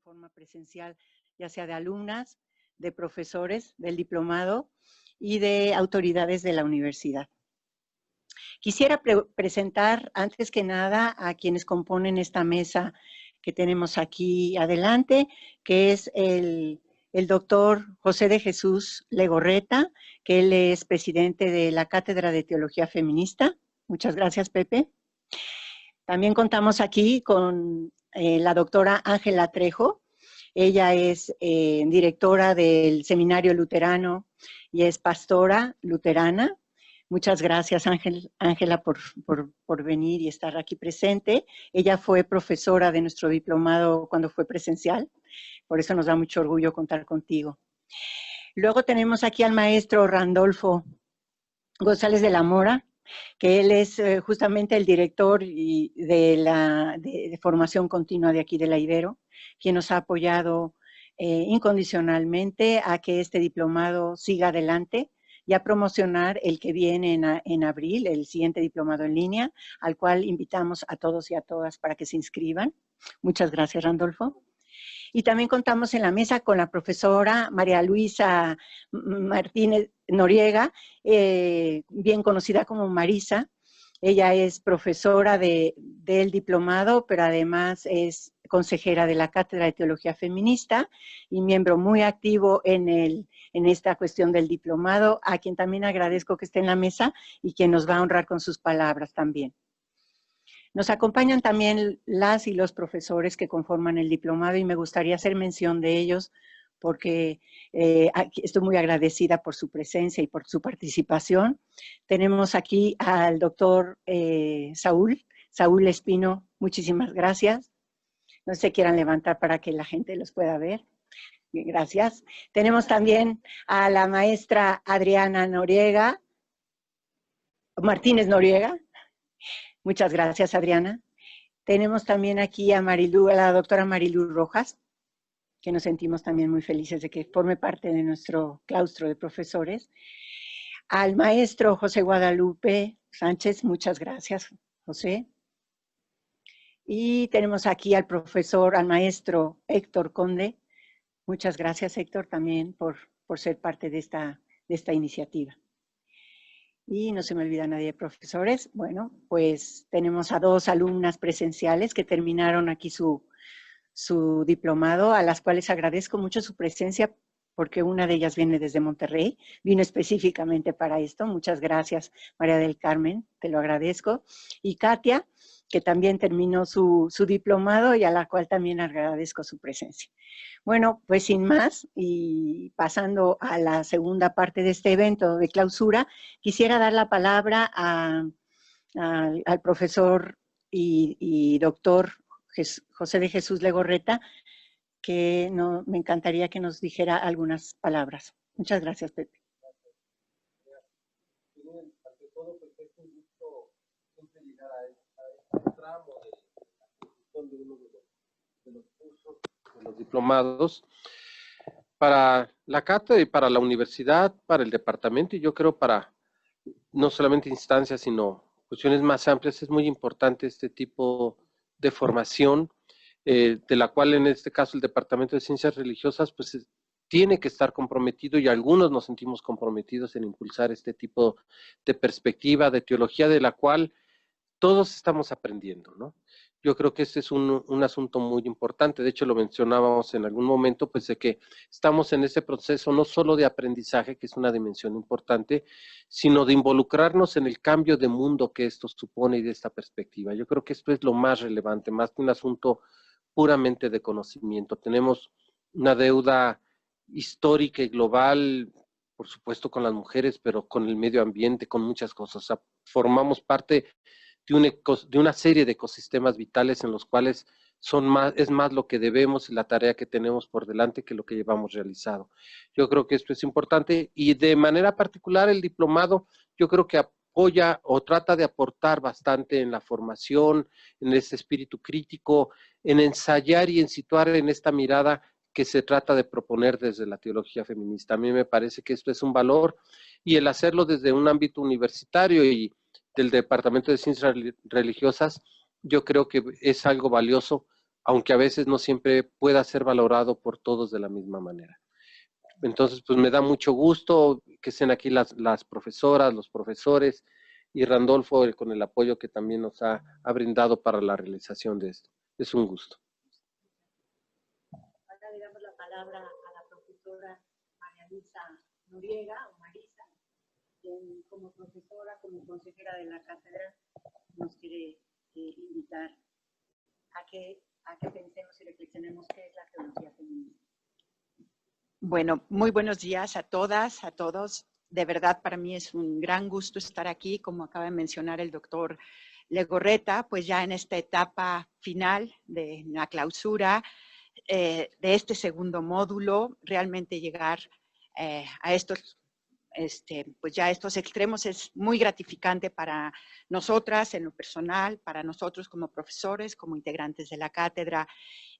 forma presencial, ya sea de alumnas, de profesores del diplomado y de autoridades de la universidad. Quisiera presentar antes que nada a quienes componen esta mesa que tenemos aquí adelante, que es el doctor José de Jesús Legorreta, que él es presidente de la Cátedra de Teología Feminista. Muchas gracias, Pepe. También contamos aquí con la doctora Ángela Trejo. Ella es directora del Seminario Luterano y es pastora luterana. Muchas gracias, Ángela, por venir y estar aquí presente. Ella fue profesora de nuestro diplomado cuando fue presencial, por eso nos da mucho orgullo contar contigo. Luego tenemos aquí al maestro Randolfo González de la Mora, que él es justamente el director de formación continua de aquí de la Ibero, quien nos ha apoyado incondicionalmente a que este diplomado siga adelante y a promocionar el que viene en abril, el siguiente diplomado en línea, al cual invitamos a todos y a todas para que se inscriban. Muchas gracias, Randolfo. Y también contamos en la mesa con la profesora María Luisa Martínez Noriega, bien conocida como Marisa. Ella es profesora del diplomado, pero además es consejera de la Cátedra de Teología Feminista y miembro muy activo en esta cuestión del diplomado, a quien también agradezco que esté en la mesa y quien nos va a honrar con sus palabras también. Nos acompañan también las y los profesores que conforman el diplomado y me gustaría hacer mención de ellos porque estoy muy agradecida por su presencia y por su participación. Tenemos aquí al doctor Saúl Espino, muchísimas gracias. No se quieran levantar para que la gente los pueda ver. Bien, gracias. Tenemos también a la maestra Adriana Noriega, Martínez Noriega. Muchas gracias, Adriana. Tenemos también aquí a la doctora Marilú Rojas, que nos sentimos también muy felices de que forme parte de nuestro claustro de profesores. Al maestro José Guadalupe Sánchez, muchas gracias, José. Y tenemos aquí al maestro Héctor Conde. Muchas gracias, Héctor, también por ser parte de esta iniciativa. Y no se me olvida nadie de profesores. Bueno, pues tenemos a 2 alumnas presenciales que terminaron aquí su diplomado, a las cuales agradezco mucho su presencia, porque una de ellas viene desde Monterrey, vino específicamente para esto. Muchas gracias, María del Carmen, te lo agradezco. Y Katia, que también terminó su diplomado y a la cual también agradezco su presencia. Bueno, pues sin más, y pasando a la segunda parte de este evento de clausura, quisiera dar la palabra al profesor y doctor José de Jesús Legorreta, que me encantaría que nos dijera algunas palabras. Muchas gracias, Pepe. Ante todo, pues es un gusto siempre llegar a este tramo de uno de los cursos, de los diplomados, para la cátedra y para la universidad, para el departamento, y yo creo para no solamente instancias, sino cuestiones más amplias. Es muy importante este tipo de formación, de la cual en este caso el Departamento de Ciencias Religiosas pues tiene que estar comprometido, y algunos nos sentimos comprometidos en impulsar este tipo de perspectiva, de teología, de la cual todos estamos aprendiendo, ¿no? Yo creo que este es un asunto muy importante. De hecho, lo mencionábamos en algún momento, pues de que estamos en ese proceso no solo de aprendizaje, que es una dimensión importante, sino de involucrarnos en el cambio de mundo que esto supone y de esta perspectiva. Yo creo que esto es lo más relevante, más que un asunto puramente de conocimiento. Tenemos una deuda histórica y global, por supuesto con las mujeres, pero con el medio ambiente, con muchas cosas. O sea, formamos parte de una serie de ecosistemas vitales en los cuales es más lo que debemos y la tarea que tenemos por delante que lo que llevamos realizado. Yo creo que esto es importante, y de manera particular el diplomado yo creo que apoya o trata de aportar bastante en la formación, en ese espíritu crítico, en ensayar y en situar en esta mirada que se trata de proponer desde la teología feminista. A mí me parece que esto es un valor, y el hacerlo desde un ámbito universitario y del Departamento de Ciencias Religiosas, yo creo que es algo valioso aunque a veces no siempre pueda ser valorado por todos de la misma manera. Entonces, pues me da mucho gusto que estén aquí las profesoras, los profesores y Randolfo con el apoyo que también nos ha brindado para la realización de esto. Es un gusto. Ahora le damos la palabra a la profesora María Luisa Noriega, o Marisa, quien como profesora, como consejera de la cátedra, nos quiere invitar a que pensemos y reflexionemos qué es la teología feminista. Bueno, muy buenos días a todas, a todos. De verdad, para mí es un gran gusto estar aquí, como acaba de mencionar el doctor Legorreta, pues ya en esta etapa final de la clausura de este segundo módulo, realmente llegar a estos, pues ya estos extremos es muy gratificante para nosotras en lo personal, para nosotros como profesores, como integrantes de la cátedra,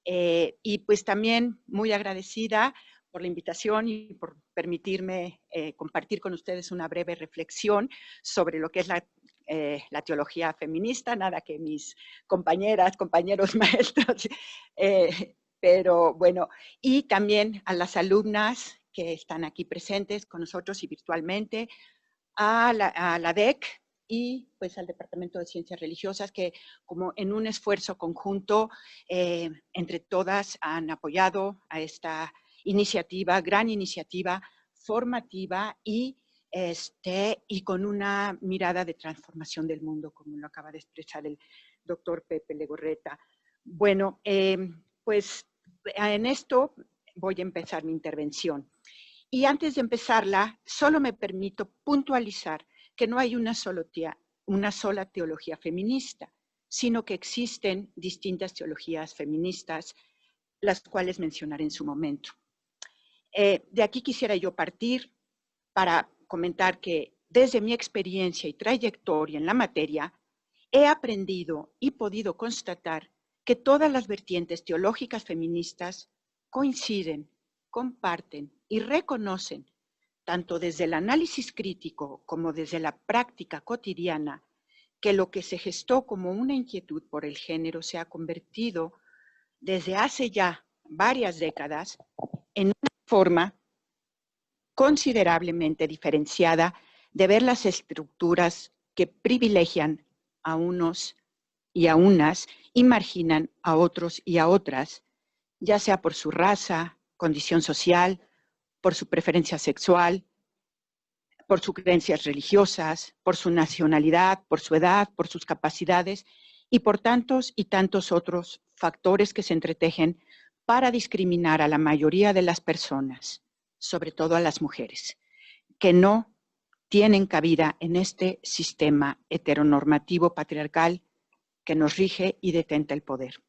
y pues también muy agradecida por la invitación y por permitirme compartir con ustedes una breve reflexión sobre lo que es la teología feminista, nada que mis compañeras, compañeros maestros, pero bueno, y también a las alumnas que están aquí presentes con nosotros y virtualmente, a la DEC y pues al Departamento de Ciencias Religiosas que como en un esfuerzo conjunto entre todas han apoyado a esta iniciativa, gran iniciativa formativa y con una mirada de transformación del mundo, como lo acaba de expresar el doctor Pepe Legorreta. Bueno, pues en esto voy a empezar mi intervención. Y antes de empezarla, solo me permito puntualizar que no hay una sola teología feminista, sino que existen distintas teologías feministas, las cuales mencionaré en su momento. De aquí quisiera yo partir para comentar que desde mi experiencia y trayectoria en la materia, he aprendido y podido constatar que todas las vertientes teológicas feministas coinciden, comparten y reconocen, tanto desde el análisis crítico como desde la práctica cotidiana, que lo que se gestó como una inquietud por el género se ha convertido desde hace ya varias décadas en una forma considerablemente diferenciada de ver las estructuras que privilegian a unos y a unas y marginan a otros y a otras, ya sea por su raza, condición social, por su preferencia sexual, por sus creencias religiosas, por su nacionalidad, por su edad, por sus capacidades y por tantos y tantos otros factores que se entretejen para discriminar a la mayoría de las personas, sobre todo a las mujeres, que no tienen cabida en este sistema heteronormativo patriarcal que nos rige y detenta el poder.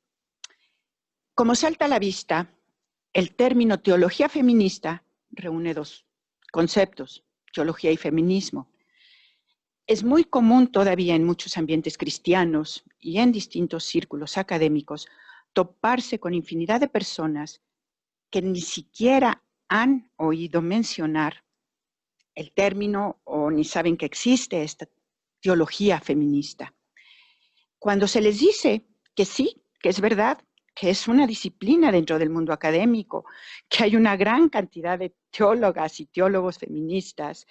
Como salta a la vista, el término teología feminista reúne dos conceptos, teología y feminismo. Es muy común todavía en muchos ambientes cristianos y en distintos círculos académicos toparse con infinidad de personas que ni siquiera han oído mencionar el término o ni saben que existe esta teología feminista. Cuando se les dice que sí, que es verdad, que es una disciplina dentro del mundo académico, que hay una gran cantidad de teólogas y teólogos feministas,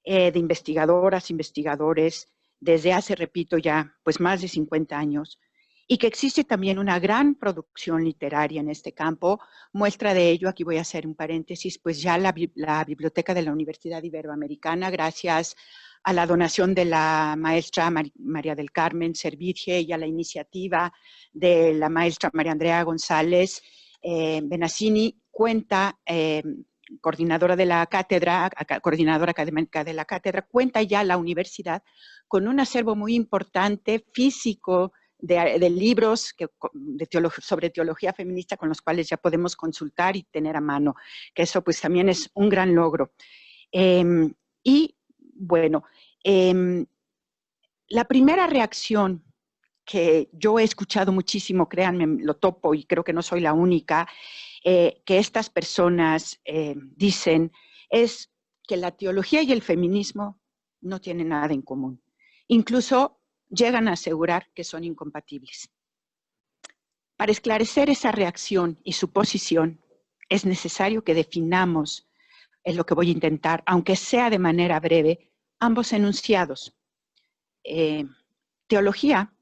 de investigadoras, investigadores, desde hace, repito, ya pues más de 50 años, y que existe también una gran producción literaria en este campo. Muestra de ello, aquí voy a hacer un paréntesis, pues ya la Biblioteca de la Universidad Iberoamericana, gracias a la donación de la maestra María del Carmen Servitje y a la iniciativa de la maestra María Andrea González Benassini, cuenta, coordinadora de la cátedra, coordinadora académica de la cátedra, cuenta ya la universidad con un acervo muy importante físico de libros sobre teología feminista con los cuales ya podemos consultar y tener a mano, que eso pues también es un gran logro. Y bueno, la primera reacción que yo he escuchado muchísimo, créanme, lo topo y creo que no soy la única, que estas personas dicen es que la teología y el feminismo no tienen nada en común. Incluso llegan a asegurar que son incompatibles. Para esclarecer esa reacción y su posición, es necesario que definamos, es lo que voy a intentar, aunque sea de manera breve, ambos enunciados. Teología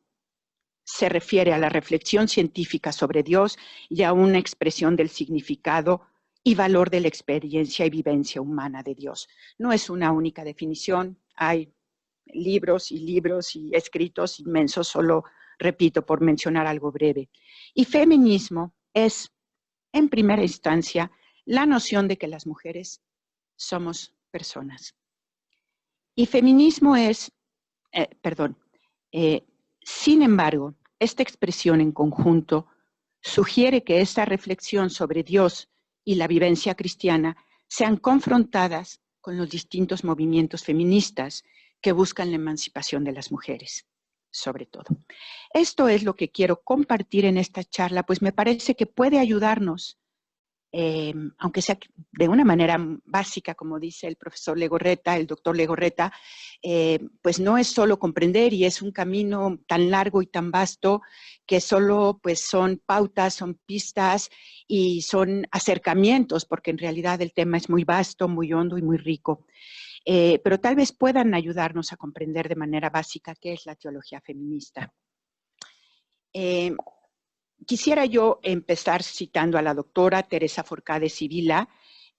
se refiere a la reflexión científica sobre Dios y a una expresión del significado y valor de la experiencia y vivencia humana de Dios. No es una única definición, hay libros y escritos inmensos, solo repito por mencionar algo breve. Y feminismo es, en primera instancia, la noción de que las mujeres somos personas. Y feminismo es, sin embargo, esta expresión en conjunto sugiere que esta reflexión sobre Dios y la vivencia cristiana sean confrontadas con los distintos movimientos feministas que buscan la emancipación de las mujeres, sobre todo. Esto es lo que quiero compartir en esta charla, pues me parece que puede ayudarnos, aunque sea de una manera básica, como dice el profesor Legorreta, el doctor Legorreta, pues no es solo comprender y es un camino tan largo y tan vasto que solo pues son pautas, son pistas y son acercamientos, porque en realidad el tema es muy vasto, muy hondo y muy rico. Pero tal vez puedan ayudarnos a comprender de manera básica qué es la teología feminista. Quisiera yo empezar citando a la doctora Teresa Forcade Sibila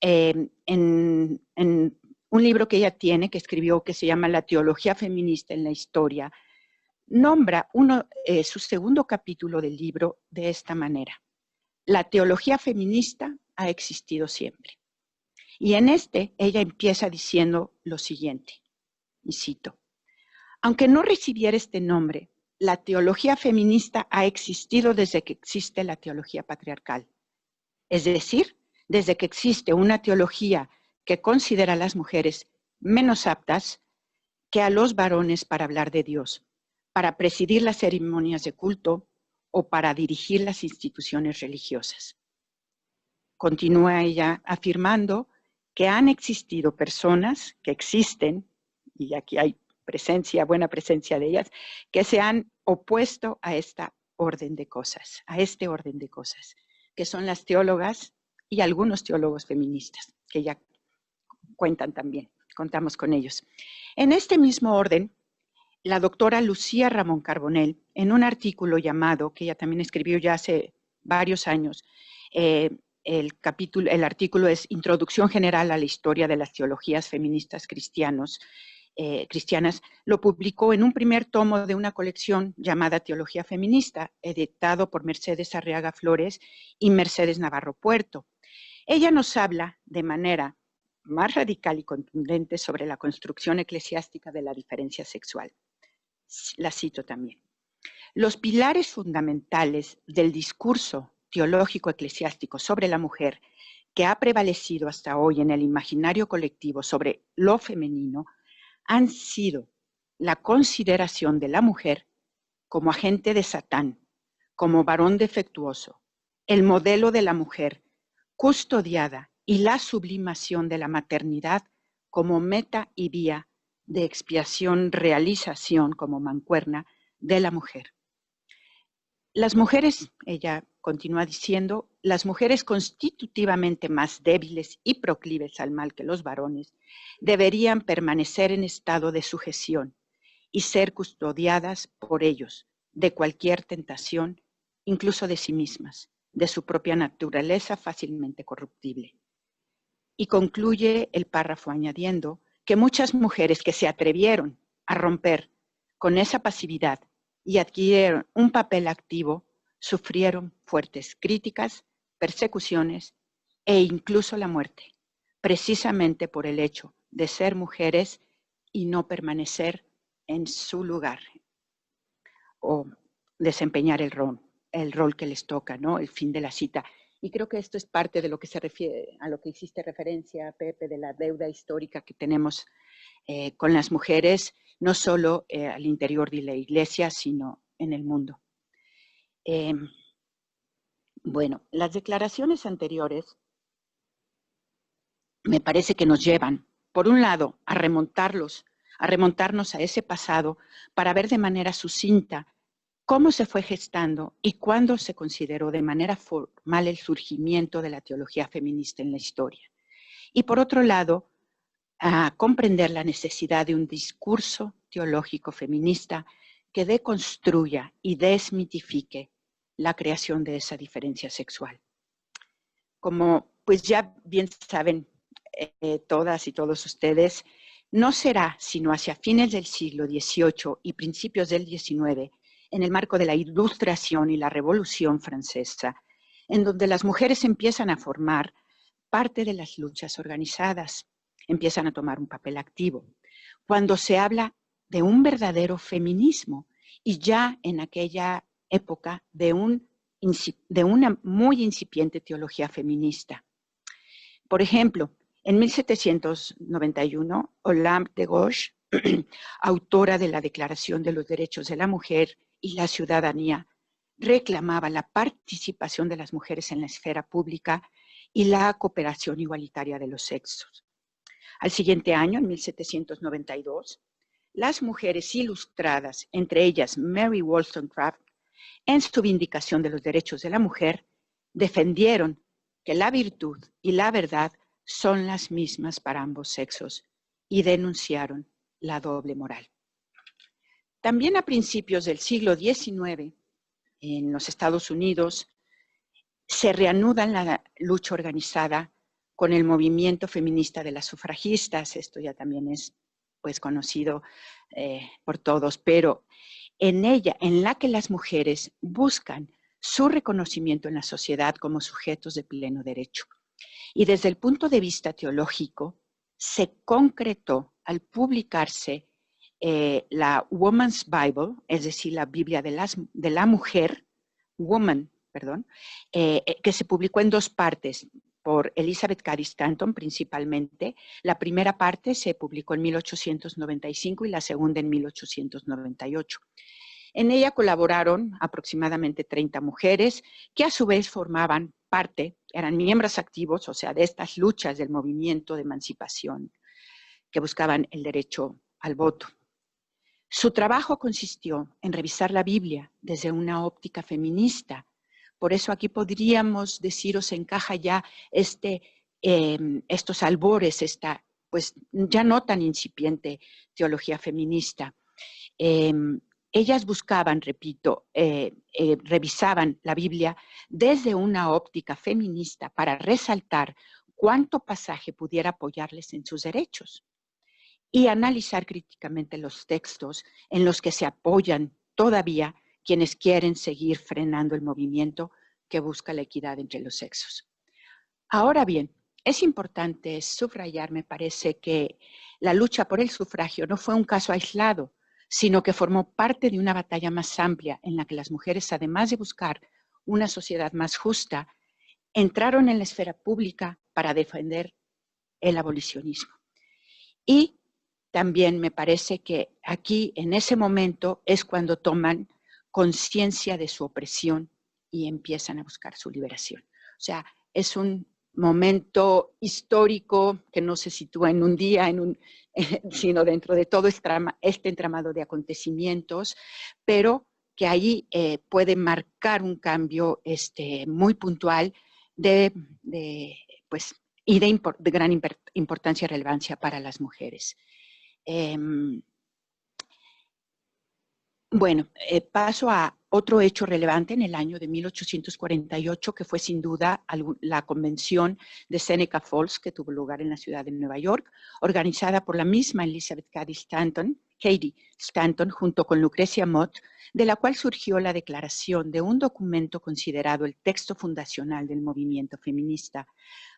en un libro que ella tiene, que escribió, que se llama La teología feminista en la historia. Nombra su segundo capítulo del libro de esta manera: la teología feminista ha existido siempre. Y en ella empieza diciendo lo siguiente, y cito: aunque no recibiera este nombre, la teología feminista ha existido desde que existe la teología patriarcal. Es decir, desde que existe una teología que considera a las mujeres menos aptas que a los varones para hablar de Dios, para presidir las ceremonias de culto o para dirigir las instituciones religiosas. Continúa ella afirmando que han existido personas que existen, y aquí hay buena presencia de ellas, que se han opuesto a este orden de cosas, que son las teólogas y algunos teólogos feministas, que ya contamos con ellos. En este mismo orden, la doctora Lucía Ramón Carbonell, en un artículo llamado, que ella también escribió ya hace varios años, el artículo es Introducción General a la Historia de las Teologías Feministas Cristianas, lo publicó en un primer tomo de una colección llamada Teología Feminista, editado por Mercedes Arriaga Flores y Mercedes Navarro Puerto. Ella nos habla de manera más radical y contundente sobre la construcción eclesiástica de la diferencia sexual. La cito también. Los pilares fundamentales del discurso teológico eclesiástico sobre la mujer que ha prevalecido hasta hoy en el imaginario colectivo sobre lo femenino han sido la consideración de la mujer como agente de Satán, como varón defectuoso, el modelo de la mujer custodiada y la sublimación de la maternidad como meta y vía de expiación, realización como mancuerna de la mujer. Las mujeres, ella continúa diciendo, las mujeres constitutivamente más débiles y proclives al mal que los varones deberían permanecer en estado de sujeción y ser custodiadas por ellos de cualquier tentación, incluso de sí mismas, de su propia naturaleza fácilmente corruptible. Y concluye el párrafo añadiendo que muchas mujeres que se atrevieron a romper con esa pasividad y adquirieron un papel activo, sufrieron fuertes críticas, persecuciones e incluso la muerte, precisamente por el hecho de ser mujeres y no permanecer en su lugar o desempeñar el rol que les toca, ¿no? El fin de la cita. Y creo que esto es parte de lo que se refiere a lo que hiciste referencia, Pepe, de la deuda histórica que tenemos con las mujeres, no solo al interior de la iglesia, sino en el mundo. Bueno, las declaraciones anteriores me parece que nos llevan, por un lado, a remontarnos a ese pasado para ver de manera sucinta cómo se fue gestando y cuándo se consideró de manera formal el surgimiento de la teología feminista en la historia. Y por otro lado, a comprender la necesidad de un discurso teológico feminista que deconstruya y desmitifique la creación de esa diferencia sexual. Como pues ya bien saben todas y todos ustedes, no será sino hacia fines del siglo XVIII y principios del XIX, en el marco de la Ilustración y la Revolución Francesa, en donde las mujeres empiezan a formar parte de las luchas organizadas, empiezan a tomar un papel activo. Cuando se habla de un verdadero feminismo y ya en aquella época de una muy incipiente teología feminista. Por ejemplo, en 1791, Olympe de Gouges, autora de la Declaración de los Derechos de la Mujer y la Ciudadanía, reclamaba la participación de las mujeres en la esfera pública y la cooperación igualitaria de los sexos. Al siguiente año, en 1792, las mujeres ilustradas, entre ellas Mary Wollstonecraft, en su vindicación de los derechos de la mujer, defendieron que la virtud y la verdad son las mismas para ambos sexos y denunciaron la doble moral. También a principios del siglo XIX, en los Estados Unidos, se reanuda la lucha organizada con el movimiento feminista de las sufragistas. Esto ya también es pues conocido por todos, pero en la que las mujeres buscan su reconocimiento en la sociedad como sujetos de pleno derecho. Y desde el punto de vista teológico, se concretó al publicarse la Woman's Bible, es decir, la Biblia de la mujer, que se publicó en dos partes por Elizabeth Cady Stanton principalmente. La primera parte se publicó en 1895 y la segunda en 1898. En ella colaboraron aproximadamente 30 mujeres que a su vez formaban parte, eran miembros activos, o sea, de estas luchas del movimiento de emancipación que buscaban el derecho al voto. Su trabajo consistió en revisar la Biblia desde una óptica feminista. Por eso aquí podríamos decir, o se encaja ya estos albores, esta pues ya no tan incipiente teología feminista. Ellas buscaban, repito, revisaban la Biblia desde una óptica feminista para resaltar cuánto pasaje pudiera apoyarles en sus derechos y analizar críticamente los textos en los que se apoyan todavía quienes quieren seguir frenando el movimiento que busca la equidad entre los sexos. Ahora bien, es importante subrayar, me parece, que la lucha por el sufragio no fue un caso aislado, sino que formó parte de una batalla más amplia en la que las mujeres, además de buscar una sociedad más justa, entraron en la esfera pública para defender el abolicionismo. Y también me parece que aquí, en ese momento, es cuando toman conciencia de su opresión y empiezan a buscar su liberación. O sea, es un momento histórico que no se sitúa en un día, sino dentro de todo este entramado de acontecimientos, pero que ahí puede marcar un cambio muy puntual de gran importancia y relevancia para las mujeres. Paso a otro hecho relevante en el año de 1848, que fue sin duda la convención de Seneca Falls, que tuvo lugar en la ciudad de Nueva York, organizada por la misma Elizabeth Cady Stanton, junto con Lucrecia Mott, de la cual surgió la declaración de un documento considerado el texto fundacional del movimiento feminista,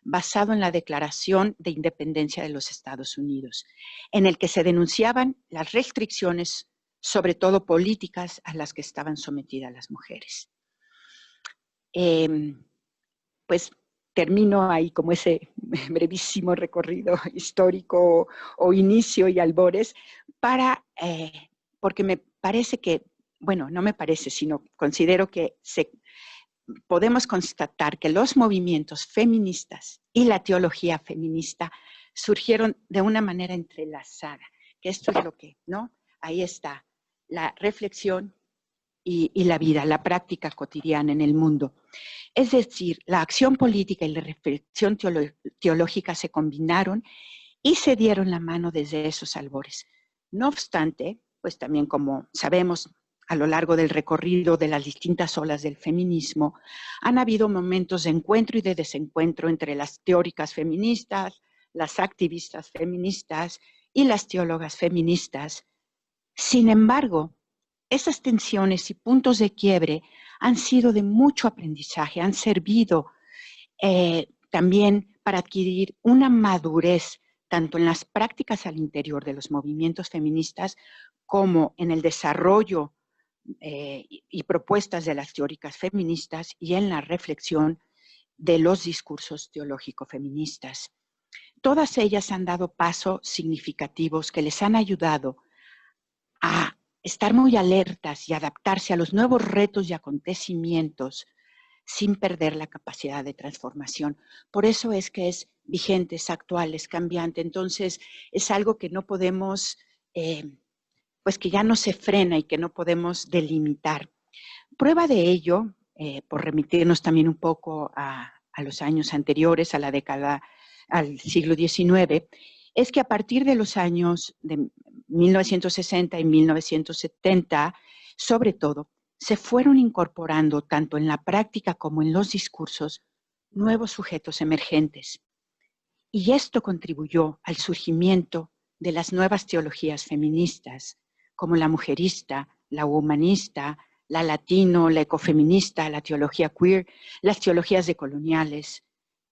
basado en la Declaración de Independencia de los Estados Unidos, en el que se denunciaban las restricciones, sobre todo políticas, a las que estaban sometidas las mujeres. Pues termino ahí como ese brevísimo recorrido histórico o inicio y albores porque me parece que, bueno, no me parece, sino considero que podemos constatar que los movimientos feministas y la teología feminista surgieron de una manera entrelazada, que esto es lo que, ¿no? Ahí está la reflexión y la vida, la práctica cotidiana en el mundo. Es decir, la acción política y la reflexión teológica se combinaron y se dieron la mano desde esos albores. No obstante, pues también como sabemos, a lo largo del recorrido de las distintas olas del feminismo, han habido momentos de encuentro y de desencuentro entre las teóricas feministas, las activistas feministas y las teólogas feministas. Sin embargo, esas tensiones y puntos de quiebre han sido de mucho aprendizaje, han servido también para adquirir una madurez tanto en las prácticas al interior de los movimientos feministas como en el desarrollo y propuestas de las teóricas feministas y en la reflexión de los discursos teológico-feministas. Todas ellas han dado pasos significativos que les han ayudado a estar muy alertas y adaptarse a los nuevos retos y acontecimientos sin perder la capacidad de transformación. Por eso es que es vigente, es actual, es cambiante. Entonces, es algo que no podemos, pues que ya no se frena y que no podemos delimitar. Prueba de ello, por remitirnos también un poco a los años anteriores, a la década, al siglo XIX, es que a partir de los años de 1960 y 1970, sobre todo, se fueron incorporando tanto en la práctica como en los discursos nuevos sujetos emergentes. Y esto contribuyó al surgimiento de las nuevas teologías feministas, como la mujerista, la humanista, la latino, la ecofeminista, la teología queer, las teologías decoloniales,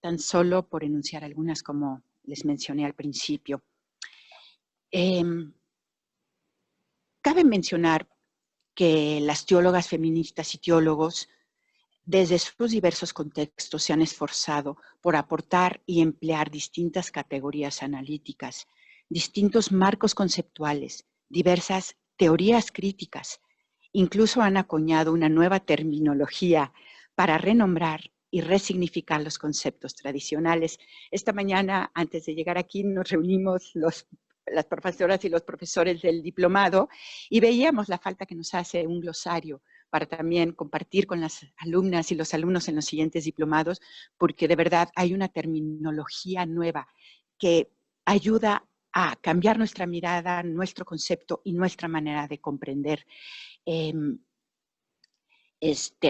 tan solo por enunciar algunas como les mencioné al principio. Cabe mencionar que las teólogas feministas y teólogos, desde sus diversos contextos, se han esforzado por aportar y emplear distintas categorías analíticas, distintos marcos conceptuales, diversas teorías críticas. Incluso han acuñado una nueva terminología para renombrar y resignificar los conceptos tradicionales. Esta mañana, antes de llegar aquí, nos reunimos las profesoras y los profesores del diplomado y veíamos la falta que nos hace un glosario para también compartir con las alumnas y los alumnos en los siguientes diplomados, porque de verdad hay una terminología nueva que ayuda a cambiar nuestra mirada, nuestro concepto y nuestra manera de comprender.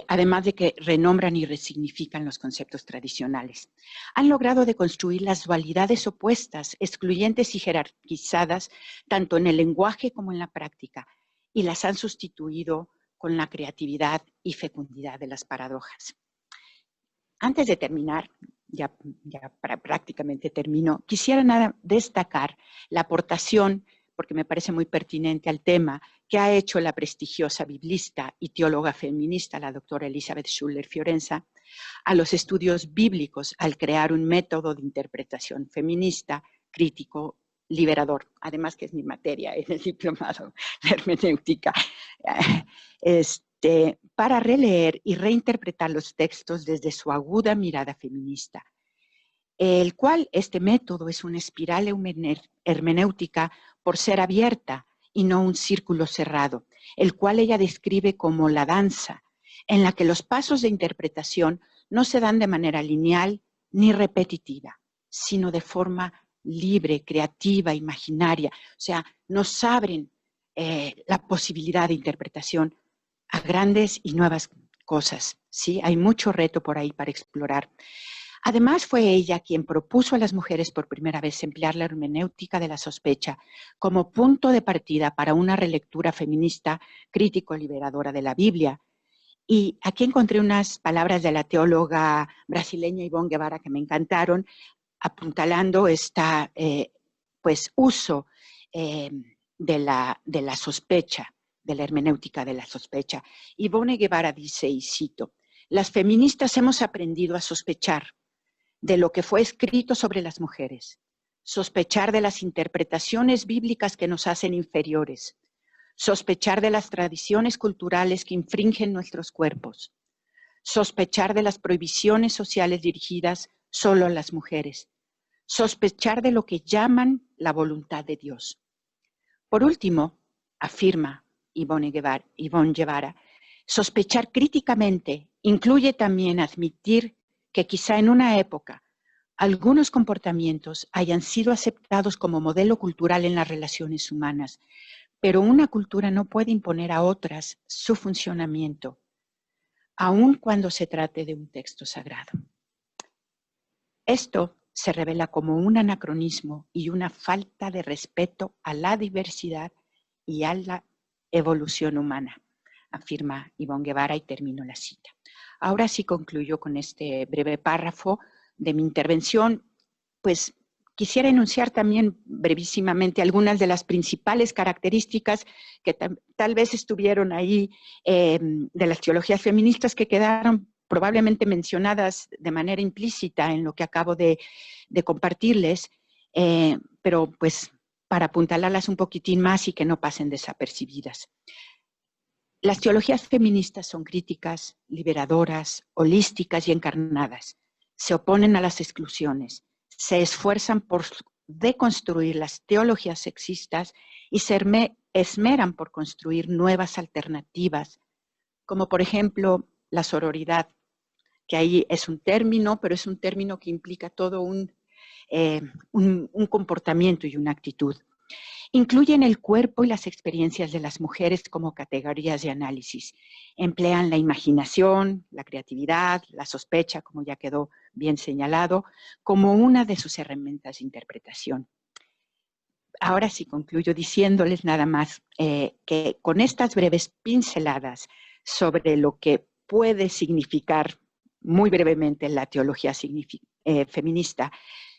Además de que renombran y resignifican los conceptos tradicionales. Han logrado deconstruir las dualidades opuestas, excluyentes y jerarquizadas, tanto en el lenguaje como en la práctica, y las han sustituido con la creatividad y fecundidad de las paradojas. Antes de terminar, ya prácticamente termino, quisiera destacar la aportación, porque me parece muy pertinente al tema, que ha hecho la prestigiosa biblista y teóloga feminista, la doctora Elizabeth Schuller Fiorenza, a los estudios bíblicos al crear un método de interpretación feminista, crítico, liberador, además que es mi materia en el diplomado de hermenéutica, para releer y reinterpretar los textos desde su aguda mirada feminista, el cual este método es una espiral hermenéutica por ser abierta y no un círculo cerrado, el cual ella describe como la danza, en la que los pasos de interpretación no se dan de manera lineal ni repetitiva, sino de forma libre, creativa, imaginaria. O sea, nos abren la posibilidad de interpretación a grandes y nuevas cosas, ¿sí? Hay mucho reto por ahí para explorar. Además, fue ella quien propuso a las mujeres por primera vez emplear la hermenéutica de la sospecha como punto de partida para una relectura feminista crítico-liberadora de la Biblia. Y aquí encontré unas palabras de la teóloga brasileña Ivonne Guevara que me encantaron, apuntalando pues, uso de la sospecha, de la hermenéutica de la sospecha. Ivonne Guevara dice, y cito, «Las feministas hemos aprendido a sospechar de lo que fue escrito sobre las mujeres, sospechar de las interpretaciones bíblicas que nos hacen inferiores, sospechar de las tradiciones culturales que infringen nuestros cuerpos, sospechar de las prohibiciones sociales dirigidas solo a las mujeres, sospechar de lo que llaman la voluntad de Dios». Por último, afirma Ivonne Guevara, Sospechar críticamente incluye también admitir que quizá en una época algunos comportamientos hayan sido aceptados como modelo cultural en las relaciones humanas, pero una cultura no puede imponer a otras su funcionamiento, aun cuando se trate de un texto sagrado. Esto se revela como un anacronismo y una falta de respeto a la diversidad y a la evolución humana, afirma Ivonne Guevara, y termino la cita. Ahora sí concluyo con este breve párrafo de mi intervención, pues quisiera enunciar también brevísimamente algunas de las principales características que tal vez estuvieron ahí de las teologías feministas, que quedaron probablemente mencionadas de manera implícita en lo que acabo de compartirles, pero pues para apuntalarlas un poquitín más y que no pasen desapercibidas. Las teologías feministas son críticas, liberadoras, holísticas y encarnadas. Se oponen a las exclusiones, se esfuerzan por deconstruir las teologías sexistas y se esmeran por construir nuevas alternativas, como por ejemplo la sororidad, que ahí es un término, pero es un término que implica todo un comportamiento y una actitud. Incluyen el cuerpo y las experiencias de las mujeres como categorías de análisis. Emplean la imaginación, la creatividad, la sospecha, como ya quedó bien señalado, como una de sus herramientas de interpretación. Ahora sí concluyo diciéndoles nada más que con estas breves pinceladas sobre lo que puede significar muy brevemente la teología feminista,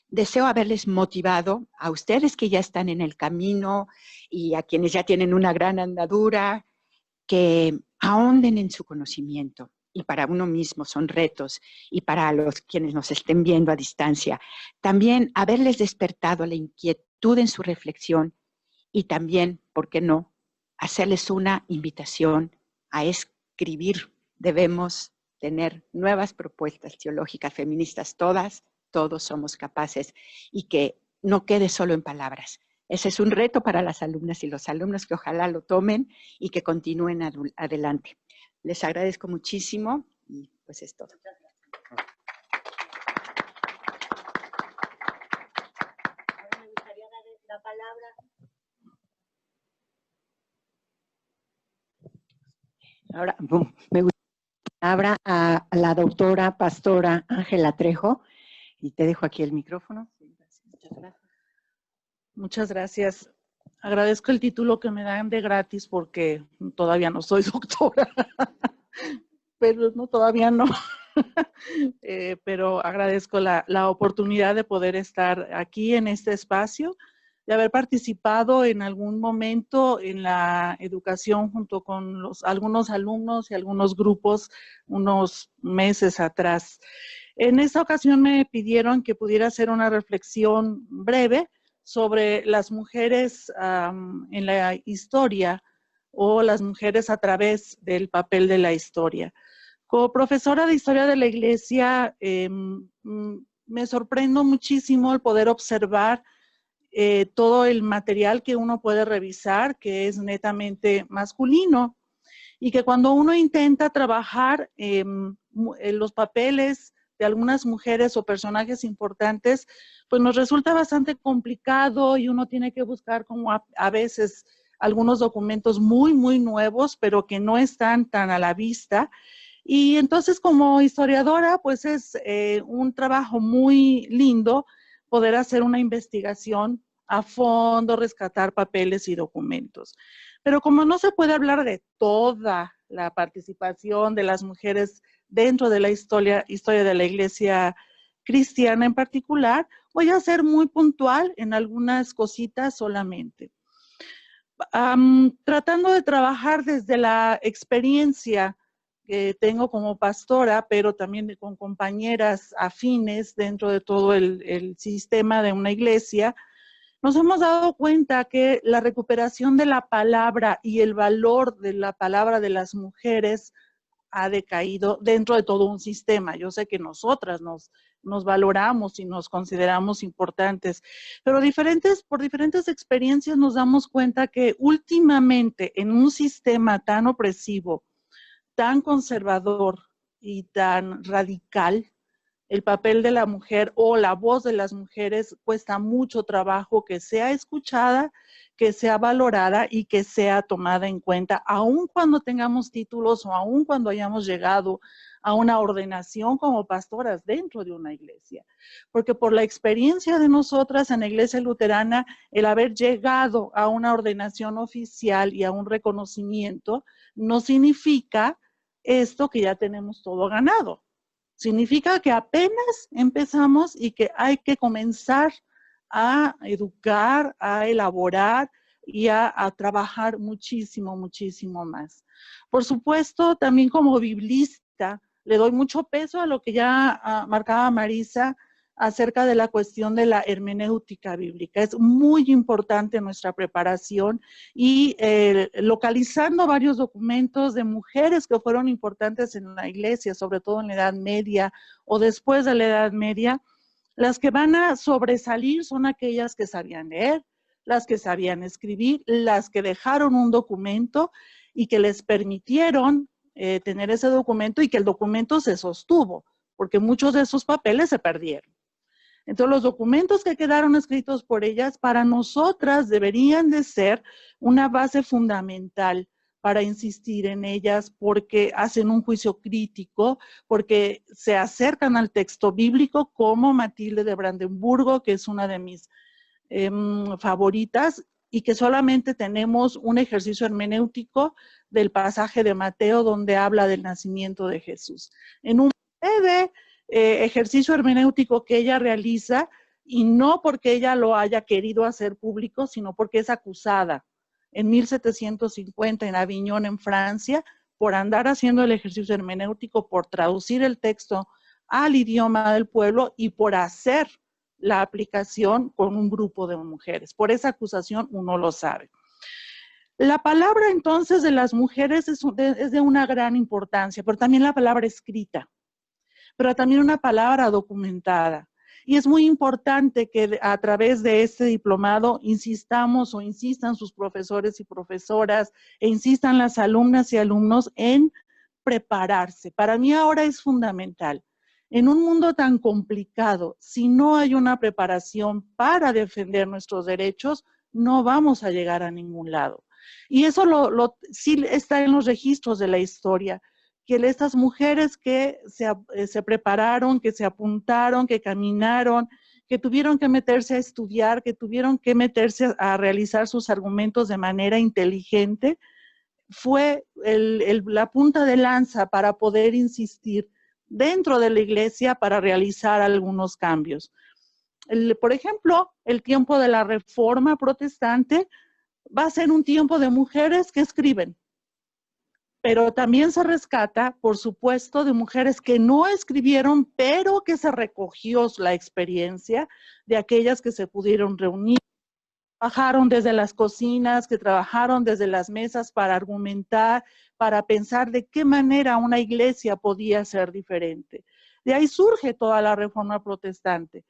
deseo haberles motivado a ustedes que ya están en el camino y a quienes ya tienen una gran andadura, que ahonden en su conocimiento. Y para uno mismo son retos, y para los quienes nos estén viendo a distancia, también haberles despertado la inquietud en su reflexión y también, ¿por qué no?, hacerles una invitación a escribir. Debemos tener nuevas propuestas teológicas feministas, todos somos capaces, y que no quede solo en palabras. Ese es un reto para las alumnas y los alumnos, que ojalá lo tomen y que continúen adelante. Les agradezco muchísimo y pues es todo. Ahora me gustaría dar la palabra. Ahora me gustaría dar la palabra a la doctora pastora Ángela Trejo, y te dejo aquí el micrófono. Muchas gracias. Muchas gracias. Agradezco el título que me dan de gratis porque todavía no soy doctora, pero no, todavía no. Pero agradezco la oportunidad de poder estar aquí en este espacio, de haber participado en algún momento en la educación junto con algunos alumnos y algunos grupos unos meses atrás. En esta ocasión me pidieron que pudiera hacer una reflexión breve sobre las mujeres en la historia, o las mujeres a través del papel de la historia. Como profesora de Historia de la Iglesia, me sorprendo muchísimo el poder observar todo el material que uno puede revisar, que es netamente masculino, y que cuando uno intenta trabajar en los papeles de algunas mujeres o personajes importantes, pues nos resulta bastante complicado, y uno tiene que buscar como a veces algunos documentos muy, muy nuevos, pero que no están tan a la vista. Y entonces, como historiadora, pues es un trabajo muy lindo poder hacer una investigación a fondo, rescatar papeles y documentos. Pero como no se puede hablar de toda la participación de las mujeres dentro de la historia de la Iglesia cristiana en particular, voy a ser muy puntual en algunas cositas solamente. Tratando de trabajar desde la experiencia que tengo como pastora, pero también con compañeras afines dentro de todo el sistema de una iglesia, nos hemos dado cuenta que la recuperación de la palabra y el valor de la palabra de las mujeres ha decaído dentro de todo un sistema. Yo sé que nosotras nos valoramos y nos consideramos importantes, pero por diferentes experiencias nos damos cuenta que últimamente en un sistema tan opresivo, tan conservador y tan radical, el papel de la mujer o la voz de las mujeres cuesta mucho trabajo que sea escuchada, que sea valorada y que sea tomada en cuenta, aun cuando tengamos títulos o aun cuando hayamos llegado a una ordenación como pastoras dentro de una iglesia. Porque por la experiencia de nosotras en la iglesia luterana, el haber llegado a una ordenación oficial y a un reconocimiento no significa esto que ya tenemos todo ganado. Significa que apenas empezamos y que hay que comenzar a educar, a elaborar y a trabajar muchísimo, muchísimo más. Por supuesto, también como biblista, le doy mucho peso a lo que ya marcaba Marisa acerca de la cuestión de la hermenéutica bíblica. Es muy importante nuestra preparación y localizando varios documentos de mujeres que fueron importantes en la iglesia, sobre todo en la Edad Media o después de la Edad Media, las que van a sobresalir son aquellas que sabían leer, las que sabían escribir, las que dejaron un documento y que les permitieron tener ese documento y que el documento se sostuvo, porque muchos de esos papeles se perdieron. Entonces, los documentos que quedaron escritos por ellas, para nosotras deberían de ser una base fundamental para insistir en ellas, porque hacen un juicio crítico, porque se acercan al texto bíblico, como Matilde de Brandenburgo, que es una de mis favoritas, y que solamente tenemos un ejercicio hermenéutico del pasaje de Mateo, donde habla del nacimiento de Jesús. En un breve ejercicio hermenéutico que ella realiza, y no porque ella lo haya querido hacer público, sino porque es acusada en 1750 en Aviñón, en Francia, por andar haciendo el ejercicio hermenéutico, por traducir el texto al idioma del pueblo y por hacer la aplicación con un grupo de mujeres. Por esa acusación uno lo sabe. La palabra entonces de las mujeres es de una gran importancia, pero también la palabra escrita, pero también una palabra documentada. Y es muy importante que a través de este diplomado insistamos o insistan sus profesores y profesoras e insistan las alumnas y alumnos en prepararse. Para mí ahora es fundamental. En un mundo tan complicado, si no hay una preparación para defender nuestros derechos, no vamos a llegar a ningún lado. Y eso sí está en los registros de la historia, que estas mujeres que se prepararon, que se apuntaron, que caminaron, que tuvieron que meterse a estudiar, que tuvieron que meterse a realizar sus argumentos de manera inteligente, fue la punta de lanza para poder insistir dentro de la iglesia para realizar algunos cambios. Por ejemplo, el tiempo de la Reforma Protestante va a ser un tiempo de mujeres que escriben, pero también se rescata, por supuesto, de mujeres que no escribieron, pero que se recogió la experiencia de aquellas que se pudieron reunir, trabajaron desde las cocinas, que trabajaron desde las mesas para argumentar, para pensar de qué manera una iglesia podía ser diferente. De ahí surge toda la Reforma Protestante,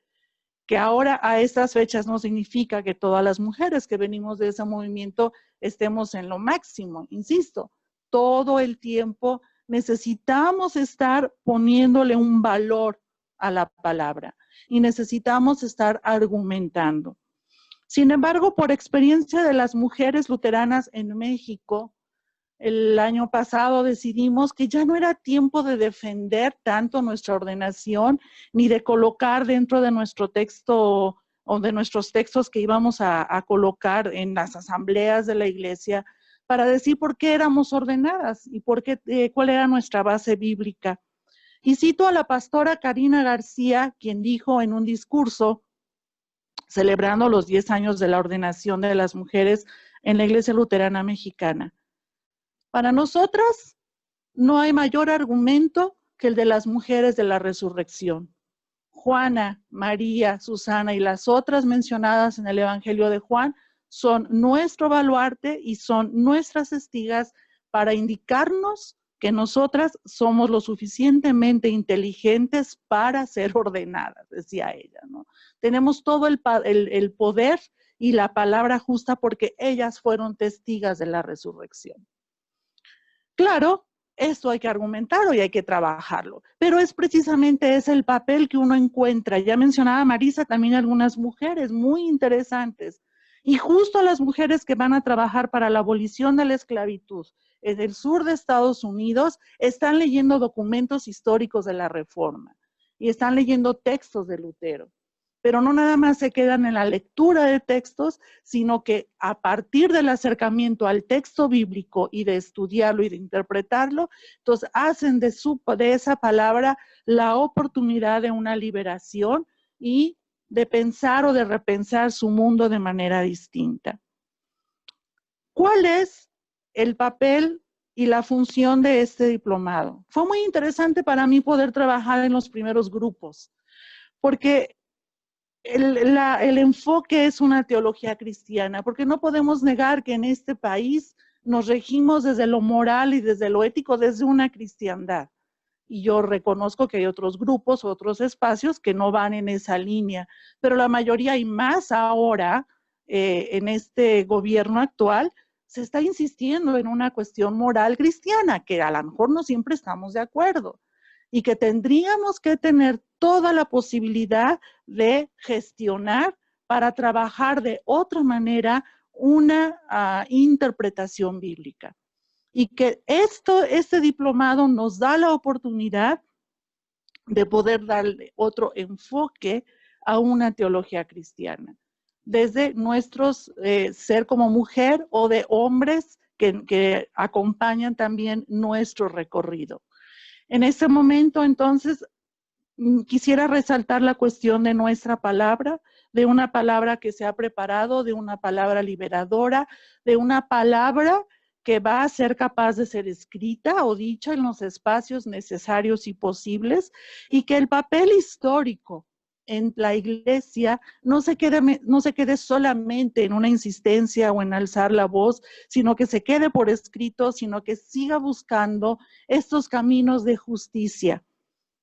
que ahora a estas fechas no significa que todas las mujeres que venimos de ese movimiento estemos en lo máximo, insisto. Todo el tiempo necesitamos estar poniéndole un valor a la palabra y necesitamos estar argumentando. Sin embargo, por experiencia de las mujeres luteranas en México, el año pasado decidimos que ya no era tiempo de defender tanto nuestra ordenación ni de colocar dentro de nuestro texto o de nuestros textos que íbamos a colocar en las asambleas de la iglesia para decir por qué éramos ordenadas y cuál era nuestra base bíblica. Y cito a la pastora Karina García, quien dijo en un discurso celebrando los 10 años de la ordenación de las mujeres en la Iglesia Luterana Mexicana. Para nosotras no hay mayor argumento que el de las mujeres de la resurrección. Juana, María, Susana y las otras mencionadas en el Evangelio de Juan son nuestro baluarte y son nuestras testigas para indicarnos que nosotras somos lo suficientemente inteligentes para ser ordenadas, decía ella, ¿no? Tenemos todo el poder y la palabra justa porque ellas fueron testigas de la resurrección. Claro esto hay que argumentarlo y hay que trabajarlo. Pero es precisamente ese el papel que uno encuentra. Ya mencionaba Marisa también algunas mujeres muy interesantes. Y justo las mujeres que van a trabajar para la abolición de la esclavitud en el sur de Estados Unidos están leyendo documentos históricos de la Reforma y están leyendo textos de Lutero. Pero no nada más se quedan en la lectura de textos, sino que a partir del acercamiento al texto bíblico y de estudiarlo y de interpretarlo, entonces hacen de esa palabra la oportunidad de una liberación y de pensar o de repensar su mundo de manera distinta. ¿Cuál es el papel y la función de este diplomado? Fue muy interesante para mí poder trabajar en los primeros grupos, porque el enfoque es una teología cristiana, porque no podemos negar que en este país nos regimos desde lo moral y desde lo ético, desde una cristiandad. Y yo reconozco que hay otros grupos, otros espacios que no van en esa línea, pero la mayoría y más ahora, en este gobierno actual, se está insistiendo en una cuestión moral cristiana, que a lo mejor no siempre estamos de acuerdo, y que tendríamos que tener toda la posibilidad de gestionar para trabajar de otra manera una interpretación bíblica. Y que este diplomado nos da la oportunidad de poder darle otro enfoque a una teología cristiana, desde nuestros ser como mujer o de hombres que acompañan también nuestro recorrido. En este momento, entonces, quisiera resaltar la cuestión de nuestra palabra, de una palabra que se ha preparado, de una palabra liberadora, de una palabra que va a ser capaz de ser escrita o dicha en los espacios necesarios y posibles, y que el papel histórico en la iglesia no se quede solamente en una insistencia o en alzar la voz, sino que se quede por escrito, sino que siga buscando estos caminos de justicia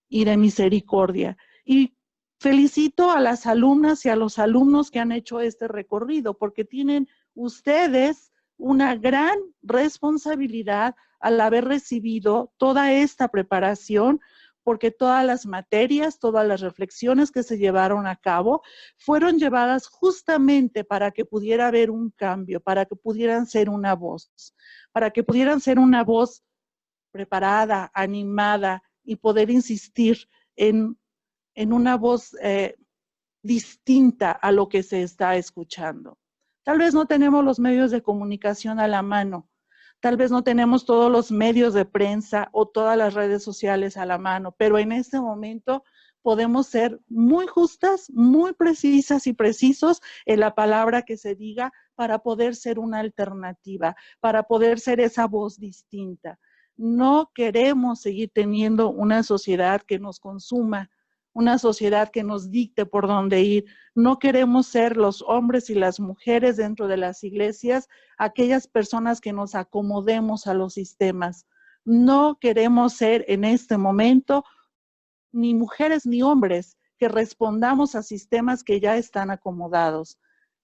y de misericordia. Y felicito a las alumnas y a los alumnos que han hecho este recorrido, porque tienen ustedes una gran responsabilidad al haber recibido toda esta preparación, porque todas las materias, todas las reflexiones que se llevaron a cabo fueron llevadas justamente para que pudiera haber un cambio, para que pudieran ser una voz preparada, animada y poder insistir en una voz distinta a lo que se está escuchando. Tal vez no tenemos los medios de comunicación a la mano, tal vez no tenemos todos los medios de prensa o todas las redes sociales a la mano, pero en este momento podemos ser muy justas, muy precisas y precisos en la palabra que se diga para poder ser una alternativa, para poder ser esa voz distinta. No queremos seguir teniendo una sociedad que nos consuma, una sociedad que nos dicte por dónde ir. No queremos ser los hombres y las mujeres dentro de las iglesias, aquellas personas que nos acomodemos a los sistemas. No queremos ser en este momento ni mujeres ni hombres que respondamos a sistemas que ya están acomodados.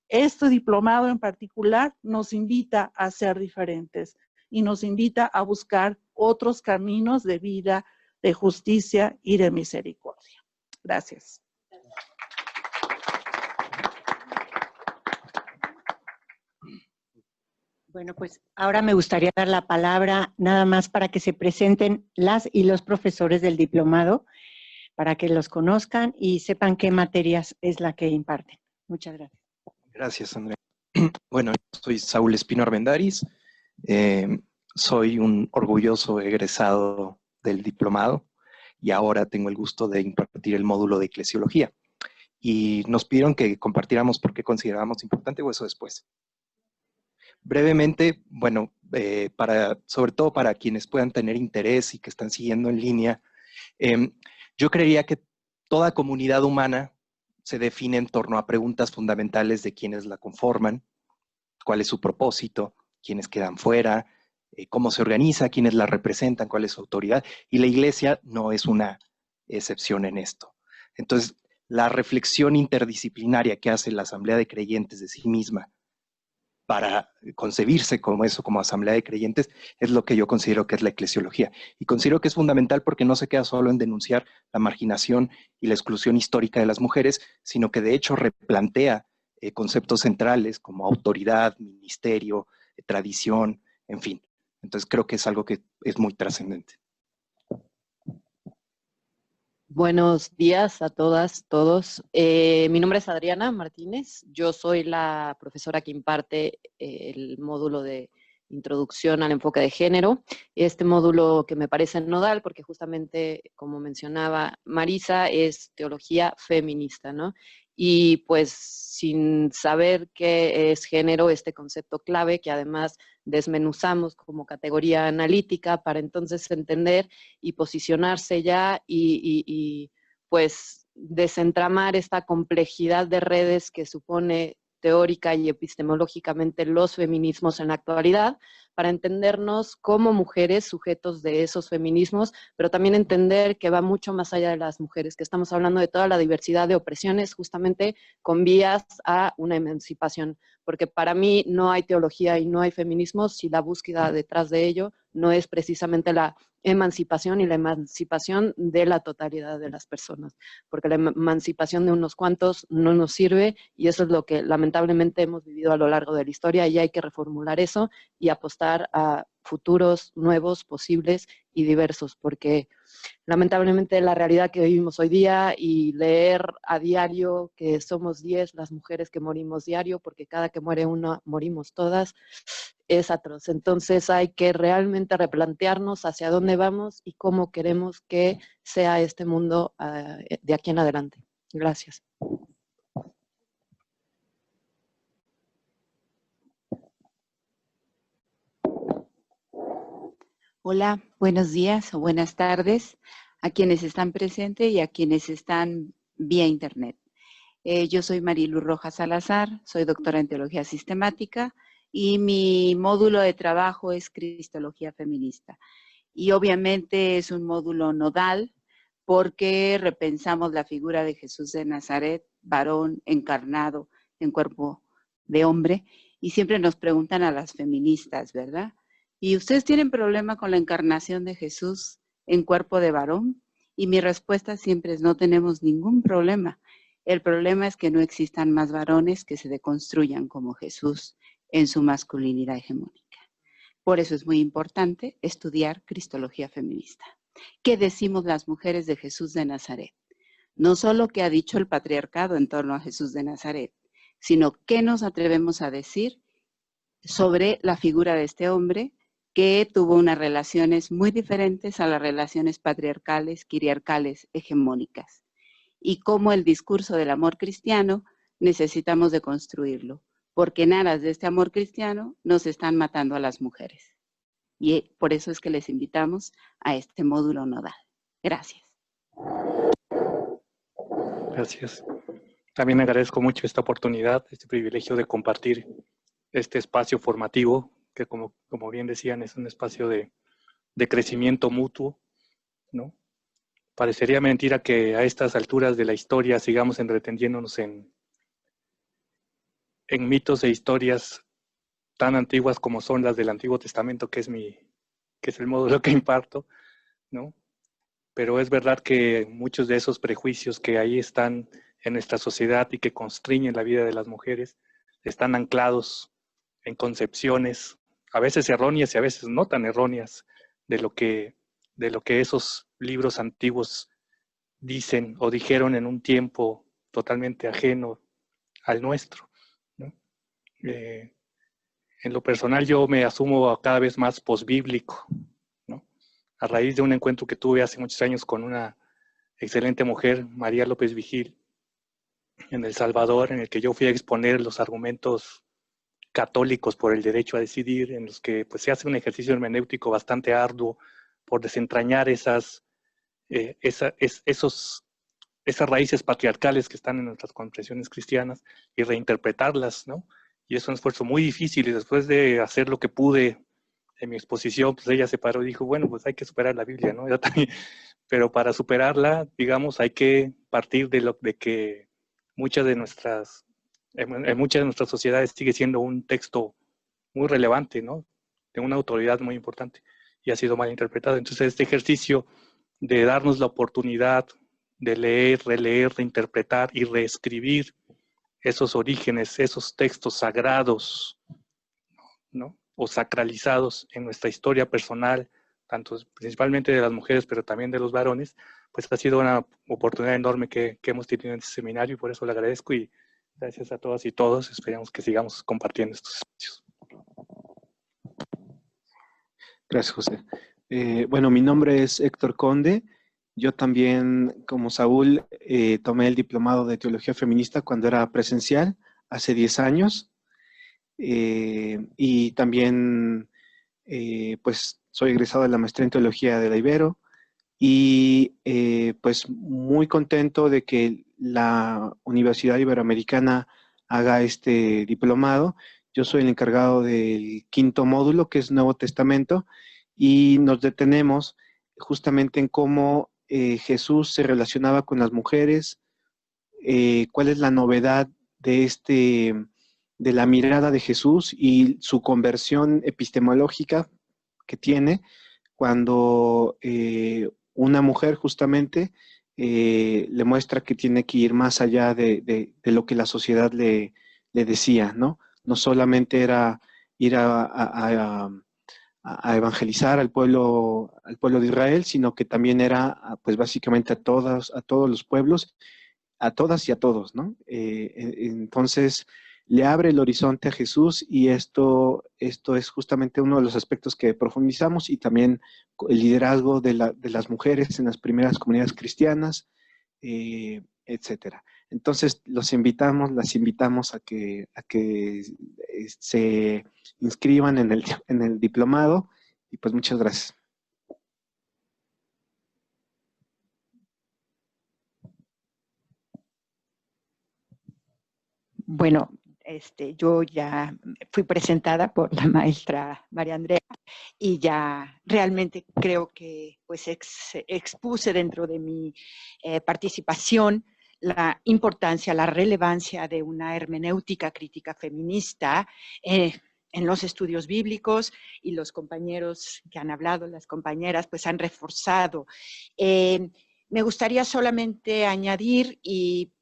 Este diplomado en particular nos invita a ser diferentes y nos invita a buscar otros caminos de vida, de justicia y de misericordia. Gracias. Bueno, pues ahora me gustaría dar la palabra nada más para que se presenten las y los profesores del diplomado, para que los conozcan y sepan qué materias es la que imparten. Muchas gracias. Gracias, Andrea. Bueno, yo soy Saúl Espino Armendáriz, soy un orgulloso egresado del diplomado y ahora tengo el gusto de impartir el módulo de eclesiología. Y nos pidieron que compartiéramos por qué considerábamos importante o eso después. Brevemente, bueno, sobre todo para quienes puedan tener interés y que están siguiendo en línea, yo creería que toda comunidad humana se define en torno a preguntas fundamentales de quiénes la conforman, cuál es su propósito, quiénes quedan fuera, cómo se organiza, quiénes la representan, cuál es su autoridad, y la iglesia no es una excepción en esto. Entonces, la reflexión interdisciplinaria que hace la Asamblea de Creyentes de sí misma para concebirse como eso, como asamblea de creyentes, es lo que yo considero que es la eclesiología. Y considero que es fundamental porque no se queda solo en denunciar la marginación y la exclusión histórica de las mujeres, sino que de hecho replantea conceptos centrales como autoridad, ministerio, tradición, en fin. Entonces creo que es algo que es muy trascendente. Buenos días a todas, todos. Mi nombre es Adriana Martínez. Yo soy la profesora que imparte el módulo de Introducción al Enfoque de Género. Este módulo que me parece nodal porque justamente, como mencionaba Marisa, es teología feminista, ¿no? Y pues sin saber qué es género, este concepto clave que además desmenuzamos como categoría analítica para entonces entender y posicionarse ya y pues desentramar esta complejidad de redes que supone teórica y epistemológicamente los feminismos en la actualidad, para entendernos como mujeres sujetos de esos feminismos, pero también entender que va mucho más allá de las mujeres, que estamos hablando de toda la diversidad de opresiones justamente con vías a una emancipación, porque para mí no hay teología y no hay feminismo si la búsqueda detrás de ello no es precisamente la emancipación y la emancipación de la totalidad de las personas, porque la emancipación de unos cuantos no nos sirve y eso es lo que lamentablemente hemos vivido a lo largo de la historia y hay que reformular eso y apostar a futuros nuevos, posibles y diversos, porque lamentablemente la realidad que vivimos hoy día y leer a diario que somos 10 las mujeres que morimos diario, porque cada que muere una morimos todas, es atroz. Entonces hay que realmente replantearnos hacia dónde vamos y cómo queremos que sea este mundo de aquí en adelante. Gracias. Hola, buenos días o buenas tardes a quienes están presentes y a quienes están vía internet. Yo soy Marilu Rojas Salazar, soy doctora en Teología Sistemática y mi módulo de trabajo es Cristología Feminista. Y obviamente es un módulo nodal porque repensamos la figura de Jesús de Nazaret, varón encarnado en cuerpo de hombre, y siempre nos preguntan a las feministas, ¿verdad? ¿Y ustedes tienen problema con la encarnación de Jesús en cuerpo de varón? Y mi respuesta siempre es: no tenemos ningún problema. El problema es que no existan más varones que se deconstruyan como Jesús en su masculinidad hegemónica. Por eso es muy importante estudiar Cristología feminista. ¿Qué decimos las mujeres de Jesús de Nazaret? No solo qué ha dicho el patriarcado en torno a Jesús de Nazaret, sino qué nos atrevemos a decir sobre la figura de este hombre que tuvo unas relaciones muy diferentes a las relaciones patriarcales, quiriarcales, hegemónicas, y cómo el discurso del amor cristiano necesitamos de construirlo, porque en aras de este amor cristiano nos están matando a las mujeres. Y por eso es que les invitamos a este módulo nodal. Gracias. Gracias. También agradezco mucho esta oportunidad, este privilegio de compartir este espacio formativo, que como bien decían, es un espacio de crecimiento mutuo, ¿no? Parecería mentira que a estas alturas de la historia sigamos entreteniéndonos en mitos e historias tan antiguas como son las del Antiguo Testamento, que es el módulo que imparto, ¿no? Pero es verdad que muchos de esos prejuicios que ahí están en nuestra sociedad y que constriñen la vida de las mujeres están anclados en concepciones, a veces erróneas y a veces no tan erróneas, de lo que esos libros antiguos dicen o dijeron en un tiempo totalmente ajeno al nuestro, ¿no? En lo personal yo me asumo cada vez más posbíblico, ¿no? A raíz de un encuentro que tuve hace muchos años con una excelente mujer, María López Vigil, en El Salvador, en el que yo fui a exponer los argumentos católicos por el derecho a decidir, en los que pues, se hace un ejercicio hermenéutico bastante arduo por desentrañar esas raíces patriarcales que están en nuestras confesiones cristianas y reinterpretarlas, ¿no? Y es un esfuerzo muy difícil, y después de hacer lo que pude en mi exposición, pues ella se paró y dijo, bueno, pues hay que superar la Biblia, ¿no? Yo también, pero para superarla, digamos, hay que partir de que en muchas de nuestras sociedades sigue siendo un texto muy relevante, ¿no? De una autoridad muy importante y ha sido mal interpretado. Entonces, este ejercicio de darnos la oportunidad de leer, releer, reinterpretar y reescribir esos orígenes, esos textos sagrados, ¿no? O sacralizados en nuestra historia personal, tanto principalmente de las mujeres, pero también de los varones, pues ha sido una oportunidad enorme que hemos tenido en este seminario y por eso le agradezco y gracias a todas y todos. Esperamos que sigamos compartiendo estos espacios. Gracias, José. Bueno, mi nombre es Héctor Conde. Yo también, como Saúl, tomé el diplomado de Teología Feminista cuando era presencial, hace 10 años. Y también, pues, soy egresado de la maestría en Teología de la Ibero. Y, pues, muy contento de que la Universidad Iberoamericana haga este diplomado. Yo soy el encargado del 5º módulo, que es Nuevo Testamento, y nos detenemos justamente en cómo Jesús se relacionaba con las mujeres, cuál es la novedad de la mirada de Jesús y su conversión epistemológica que tiene cuando una mujer justamente le muestra que tiene que ir más allá de lo que la sociedad le decía, ¿no? No solamente era ir a evangelizar al pueblo de Israel, sino que también era, pues básicamente a todos los pueblos, a todas y a todos, ¿no? Entonces, le abre el horizonte a Jesús y esto es justamente uno de los aspectos que profundizamos y también el liderazgo de las mujeres en las primeras comunidades cristianas, etcétera. Entonces, las invitamos a que se inscriban en el diplomado y pues muchas gracias. Bueno, yo ya fui presentada por la maestra María Andrea y ya realmente creo que pues expuse dentro de mi participación la importancia, la relevancia de una hermenéutica crítica feminista en los estudios bíblicos, y los compañeros que han hablado, las compañeras, pues han reforzado. Me gustaría solamente añadir y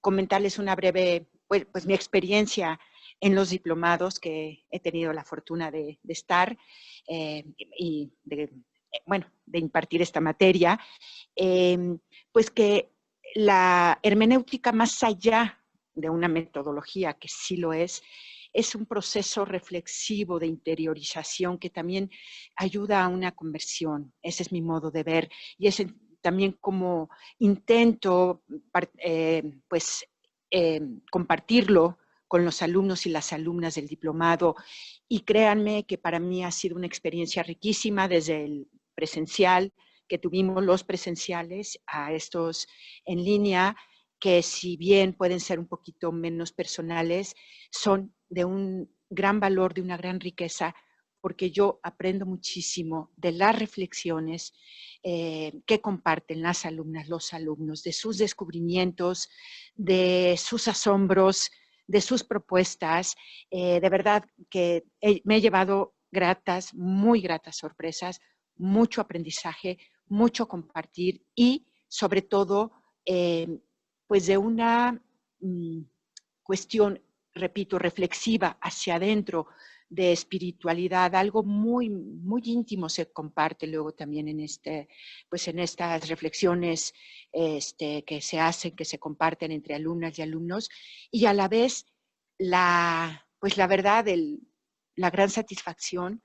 comentarles una breve, pues mi experiencia en los diplomados que he tenido la fortuna de estar y de impartir esta materia, pues que la hermenéutica, más allá de una metodología, que sí lo es un proceso reflexivo de interiorización que también ayuda a una conversión. Ese es mi modo de ver y es también como intento compartirlo con los alumnos y las alumnas del diplomado, y créanme que para mí ha sido una experiencia riquísima desde el presencial que tuvimos, los presenciales, a estos en línea, que si bien pueden ser un poquito menos personales, son de un gran valor, de una gran riqueza, porque yo aprendo muchísimo de las reflexiones que comparten las alumnas, los alumnos, de sus descubrimientos, de sus asombros, de sus propuestas. De verdad que me he llevado muy gratas sorpresas, mucho aprendizaje, mucho compartir y sobre todo pues de una cuestión, repito, reflexiva hacia adentro, de espiritualidad, algo muy, muy íntimo se comparte luego también en en estas reflexiones que se hacen, que se comparten entre alumnas y alumnos, y a la vez la verdad, la gran satisfacción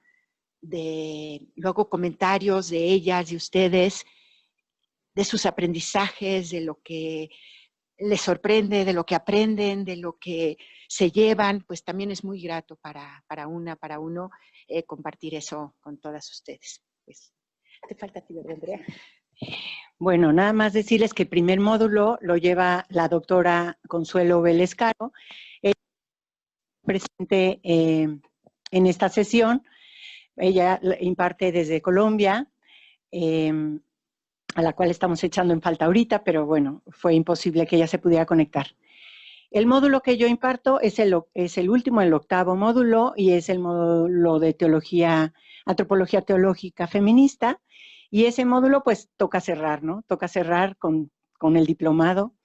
de luego comentarios de ellas, de ustedes, de sus aprendizajes, de lo que les sorprende, de lo que aprenden, de lo que se llevan, pues también es muy grato para uno compartir eso con todas ustedes. Pues, ¿te falta a ti, verdad, Andrea? Bueno, nada más decirles que el primer módulo lo lleva la doctora Consuelo Vélez Caro, presente en esta sesión. Ella imparte desde Colombia, a la cual estamos echando en falta ahorita, pero bueno, fue imposible que ella se pudiera conectar. El módulo que yo imparto es el último, el 8º módulo, y es el módulo de teología, antropología teológica feminista, y ese módulo pues toca cerrar, ¿no? Toca cerrar con el diplomado.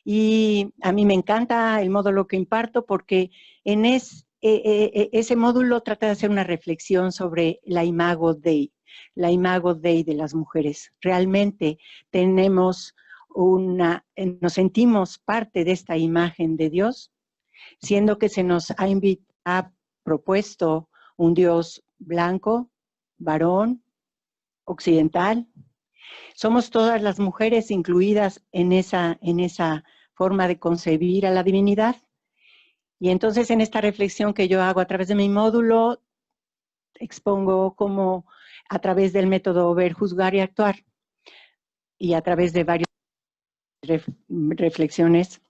Y a mí me encanta el módulo que imparto porque en ese módulo trata de hacer una reflexión sobre la imago Dei de las mujeres. Realmente nos sentimos parte de esta imagen de Dios, siendo que se nos ha propuesto un Dios blanco, varón, occidental. Somos todas las mujeres incluidas en esa forma de concebir a la divinidad. Y entonces en esta reflexión que yo hago a través de mi módulo, expongo cómo a través del método ver, juzgar y actuar, y a través de varias reflexiones,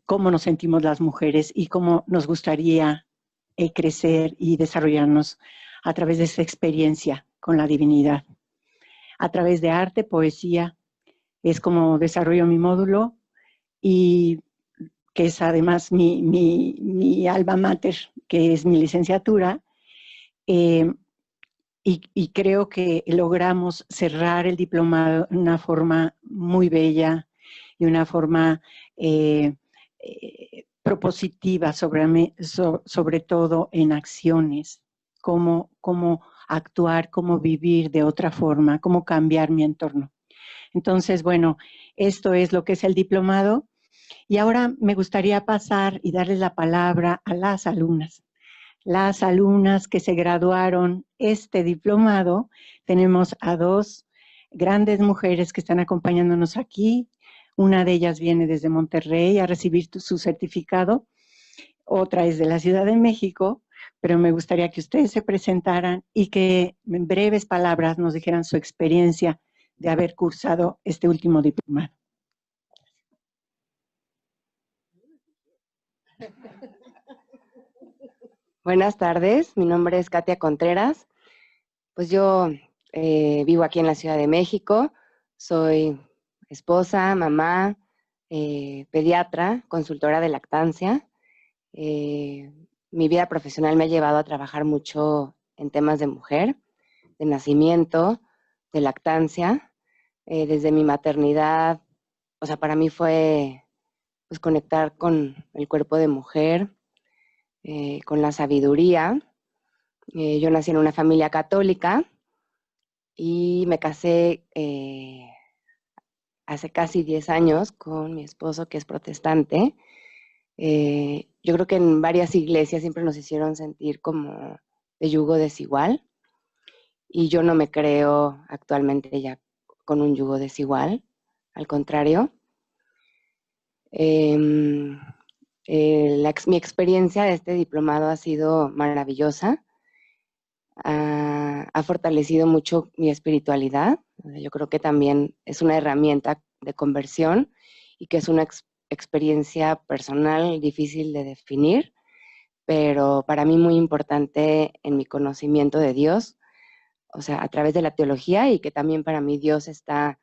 cómo nos sentimos las mujeres y cómo nos gustaría crecer y desarrollarnos a través de esa experiencia con la divinidad. A través de arte, poesía, es como desarrollo mi módulo, y que es además mi alma mater, que es mi licenciatura, y creo que logramos cerrar el diplomado de una forma muy bella y una forma propositiva, sobre todo en acciones, cómo actuar, cómo vivir de otra forma, cómo cambiar mi entorno. Entonces, bueno, esto es lo que es el diplomado. Y ahora me gustaría pasar y darles la palabra a las alumnas. Las alumnas que se graduaron este diplomado, tenemos a 2 grandes mujeres que están acompañándonos aquí. Una de ellas viene desde Monterrey a recibir su certificado, otra es de la Ciudad de México, pero me gustaría que ustedes se presentaran y que en breves palabras nos dijeran su experiencia de haber cursado este último diplomado. Buenas tardes, mi nombre es Katia Contreras. Pues yo vivo aquí en la Ciudad de México, soy esposa, mamá, pediatra, consultora de lactancia. Mi vida profesional me ha llevado a trabajar mucho en temas de mujer, de nacimiento, de lactancia. Desde mi maternidad, o sea, para mí fue pues, conectar con el cuerpo de mujer, con la sabiduría. Yo nací en una familia católica y me casé hace casi 10 años con mi esposo, que es protestante. Yo creo que en varias iglesias siempre nos hicieron sentir como de yugo desigual, y yo no me creo actualmente ya con un yugo desigual, al contrario. Mi experiencia de este diplomado ha sido maravillosa. Ha fortalecido mucho mi espiritualidad. Yo creo que también es una herramienta de conversión y que es una experiencia personal difícil de definir, pero para mí muy importante en mi conocimiento de Dios, o sea, a través de la teología, y que también para mí Dios está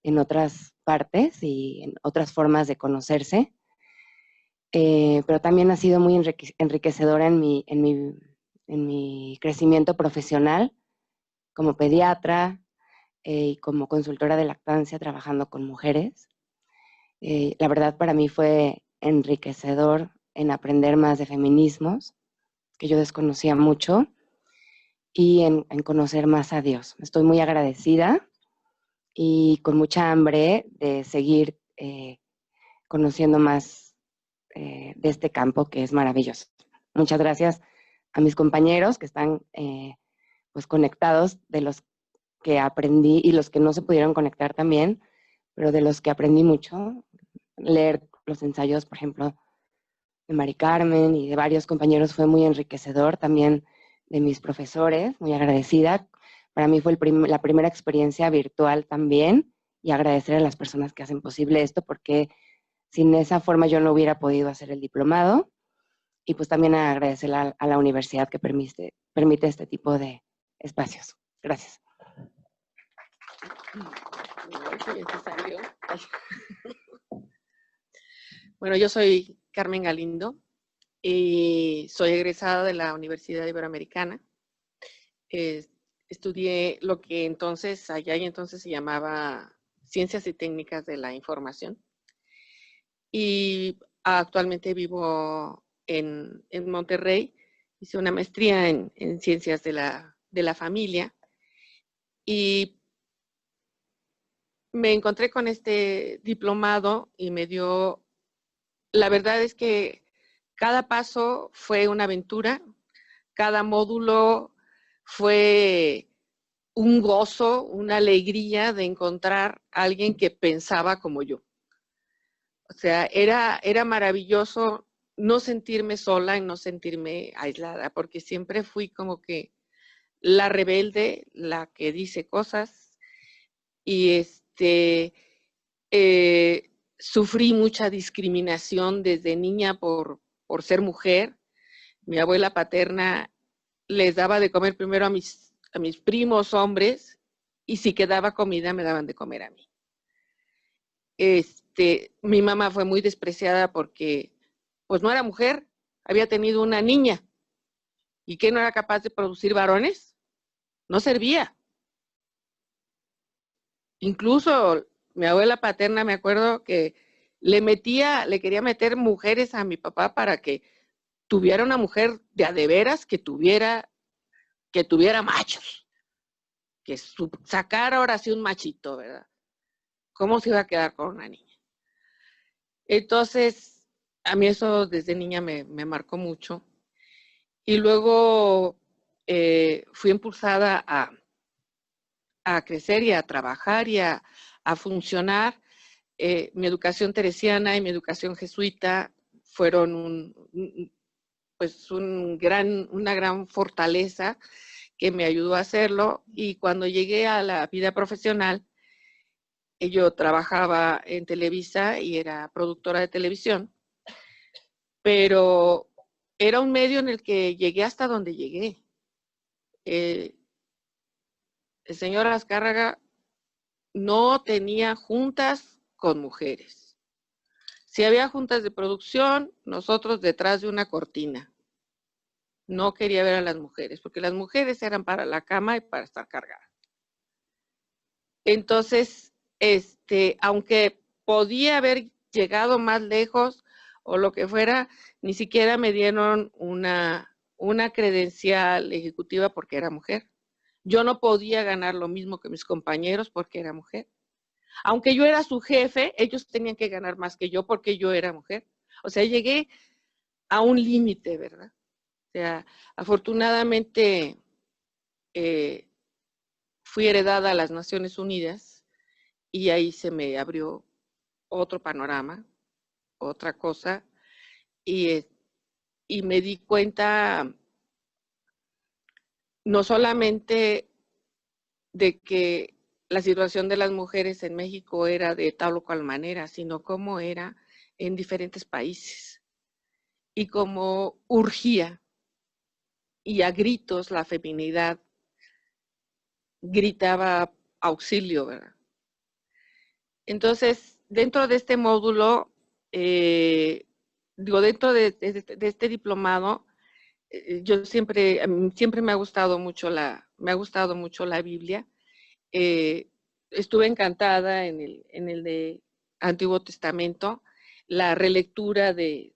en otras partes y en otras formas de conocerse. Pero también ha sido muy enriquecedora en mi crecimiento profesional como pediatra y como consultora de lactancia trabajando con mujeres. La verdad para mí fue enriquecedor en aprender más de feminismos, que yo desconocía mucho, y en conocer más a Dios. Estoy muy agradecida y con mucha hambre de seguir conociendo más de este campo que es maravilloso. Muchas gracias a mis compañeros que están pues conectados, de los que aprendí y los que no se pudieron conectar también, pero de los que aprendí mucho. Leer los ensayos, por ejemplo, de Mari Carmen y de varios compañeros fue muy enriquecedor. También de mis profesores, muy agradecida. Para mí fue la primera experiencia virtual también, y agradecer a las personas que hacen posible esto, porque sin esa forma yo no hubiera podido hacer el diplomado. Y pues también agradecer a la universidad que permite este tipo de espacios. Gracias. Bueno, yo soy Carmen Galindo y soy egresada de la Universidad Iberoamericana. Estudié lo que entonces, allá y entonces se llamaba Ciencias y Técnicas de la Información. Y actualmente vivo en Monterrey. Hice una maestría en Ciencias de la Familia. Y me encontré con este diplomado y me dio... La verdad es que cada paso fue una aventura, cada módulo fue un gozo, una alegría de encontrar a alguien que pensaba como yo. O sea, era maravilloso no sentirme sola y no sentirme aislada, porque siempre fui como que la rebelde, la que dice cosas, y sufrí mucha discriminación desde niña por ser mujer. Mi abuela paterna les daba de comer primero a mis primos hombres, y si quedaba comida me daban de comer a mí. Mi mamá fue muy despreciada porque pues no era mujer, había tenido una niña, y que no era capaz de producir varones, no servía. Incluso mi abuela paterna, me acuerdo que le quería meter mujeres a mi papá para que tuviera una mujer de a de veras, que tuviera machos, que sacara ahora sí un machito, ¿verdad? ¿Cómo se iba a quedar con una niña? Entonces, a mí eso desde niña me marcó mucho. Y luego fui impulsada a crecer y a trabajar y a funcionar. Mi educación teresiana y mi educación jesuita fueron una gran fortaleza que me ayudó a hacerlo. Y cuando llegué a la vida profesional, yo trabajaba en Televisa y era productora de televisión, pero era un medio en el que llegué hasta donde llegué. El señor Azcárraga no tenía juntas con mujeres. Si había juntas de producción, nosotros detrás de una cortina. No quería ver a las mujeres, porque las mujeres eran para la cama y para estar cargadas. Entonces, aunque podía haber llegado más lejos o lo que fuera, ni siquiera me dieron una credencial ejecutiva porque era mujer. Yo no podía ganar lo mismo que mis compañeros porque era mujer. Aunque yo era su jefe, ellos tenían que ganar más que yo porque yo era mujer. O sea, llegué a un límite, ¿verdad? O sea, afortunadamente fui heredada a las Naciones Unidas y ahí se me abrió otro panorama, otra cosa, y me di cuenta no solamente de que la situación de las mujeres en México era de tal o cual manera, sino cómo era en diferentes países y cómo urgía y a gritos la feminidad gritaba auxilio, ¿verdad? Entonces, dentro de este módulo, dentro de este diplomado, yo siempre me ha gustado mucho la Biblia. Estuve encantada en el de Antiguo Testamento, la relectura de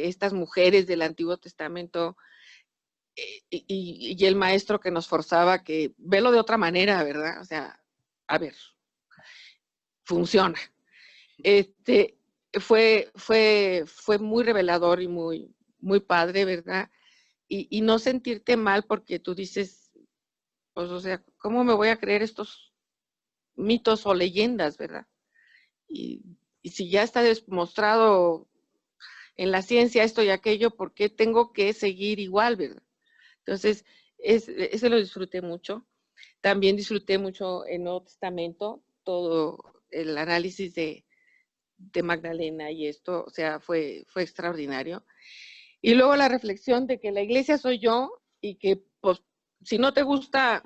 estas mujeres del Antiguo Testamento, y el maestro que nos forzaba que velo de otra manera, ¿verdad? O sea, a ver, funciona. Fue muy revelador y muy padre, ¿verdad? Y no sentirte mal porque tú dices, pues, o sea, ¿cómo me voy a creer estos mitos o leyendas, verdad? Y si ya está demostrado en la ciencia esto y aquello, ¿por qué tengo que seguir igual, verdad? Entonces, ese lo disfruté mucho. También disfruté mucho el Nuevo Testamento, todo el análisis de Magdalena y esto, o sea, fue extraordinario. Y luego la reflexión de que la iglesia soy yo y que, pues, si no te gusta,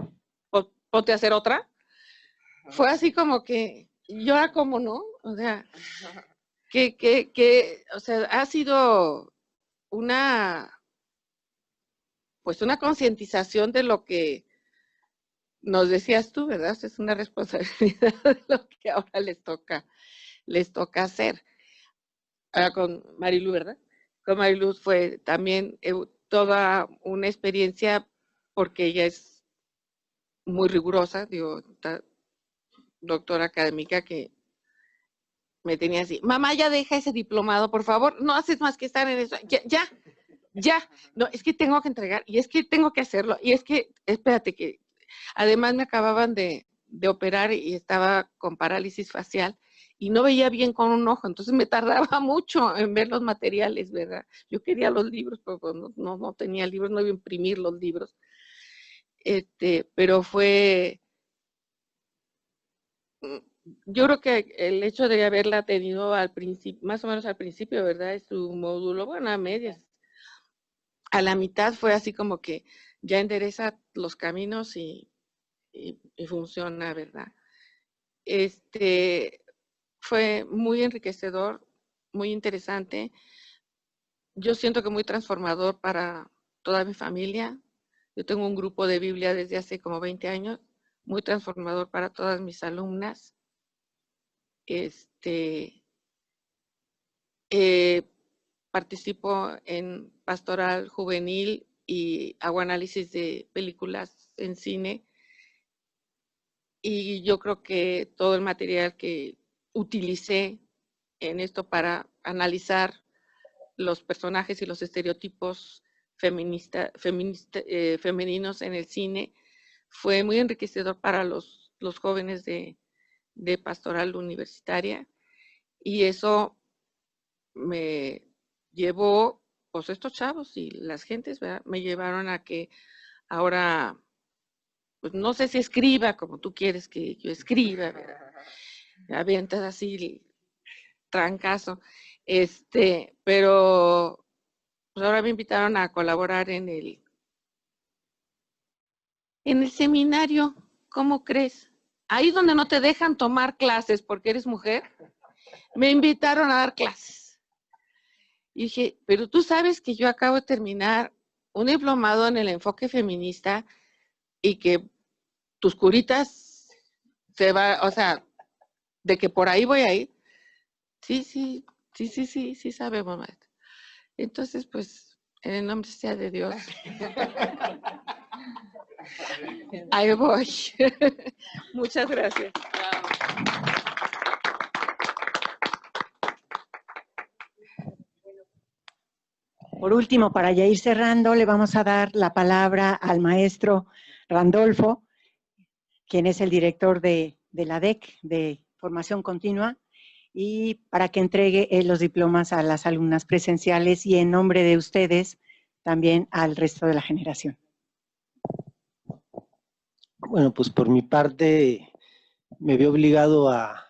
pues, ponte a hacer otra. Fue así como que, yo era como, ¿no? O sea, o sea, ha sido pues una concientización de lo que nos decías tú, ¿verdad? Es una responsabilidad de lo que ahora les toca hacer. Ahora con Marilu, ¿verdad? Con Marilu fue también toda una experiencia porque ella es muy rigurosa, digo, doctora académica que me tenía así, mamá, ya deja ese diplomado, por favor, no haces más que estar en eso, ya, no, es que tengo que entregar, y es que tengo que hacerlo, y es que, espérate, que además me acababan de operar y estaba con parálisis facial, y no veía bien con un ojo, entonces me tardaba mucho en ver los materiales, ¿verdad? Yo quería los libros, pero pues no tenía libros, no iba a imprimir los libros, pero fue... Yo creo que el hecho de haberla tenido al principio, más o menos al principio, ¿verdad? Es su módulo, bueno, a medias. A la mitad fue así como que ya endereza los caminos y funciona, ¿verdad? Fue muy enriquecedor, muy interesante. Yo siento que muy transformador para toda mi familia. Yo tengo un grupo de Biblia desde hace como 20 años, muy transformador para todas mis alumnas. Participo en pastoral juvenil y hago análisis de películas en cine. Y yo creo que todo el material que utilicé en esto para analizar los personajes y los estereotipos femeninos en el cine fue muy enriquecedor para los jóvenes de pastoral universitaria, y eso me llevó, pues estos chavos y las gentes, ¿verdad? Me llevaron a que ahora, pues no sé si escriba como tú quieres que yo escriba, ¿verdad? Avientas así trancazo, pero pues ahora me invitaron a colaborar en el seminario, ¿cómo crees? Ahí donde no te dejan tomar clases porque eres mujer, me invitaron a dar clases. Y dije, pero tú sabes que yo acabo de terminar un diplomado en el enfoque feminista y que tus curitas se va, o sea, de que por ahí voy a ir. Sí sabemos, maestra. Entonces, pues, en el nombre sea de Dios. Ahí voy. Muchas gracias. Por último, para ya ir cerrando, le vamos a dar la palabra al maestro Randolfo, quien es el director de la DEC, de Formación Continua, y para que entregue los diplomas a las alumnas presenciales y en nombre de ustedes también al resto de la generación. Bueno, pues por mi parte me veo obligado a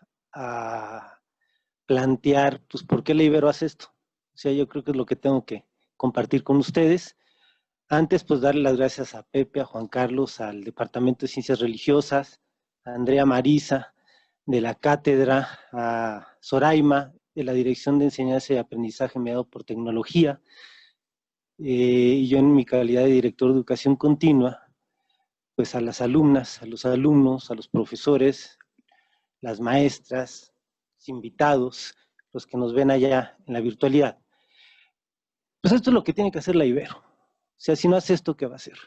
plantear, pues, ¿por qué la Ibero hace esto? O sea, yo creo que es lo que tengo que compartir con ustedes. Antes, pues, darle las gracias a Pepe, a Juan Carlos, al Departamento de Ciencias Religiosas, a Andrea Marisa, de la cátedra, a Zoraima, de la Dirección de Enseñanza y Aprendizaje mediado por Tecnología, y yo en mi calidad de director de Educación Continua, pues a las alumnas, a los alumnos, a los profesores, las maestras, los invitados, los que nos ven allá en la virtualidad. Pues esto es lo que tiene que hacer la Ibero. O sea, si no hace esto, ¿qué va a hacer?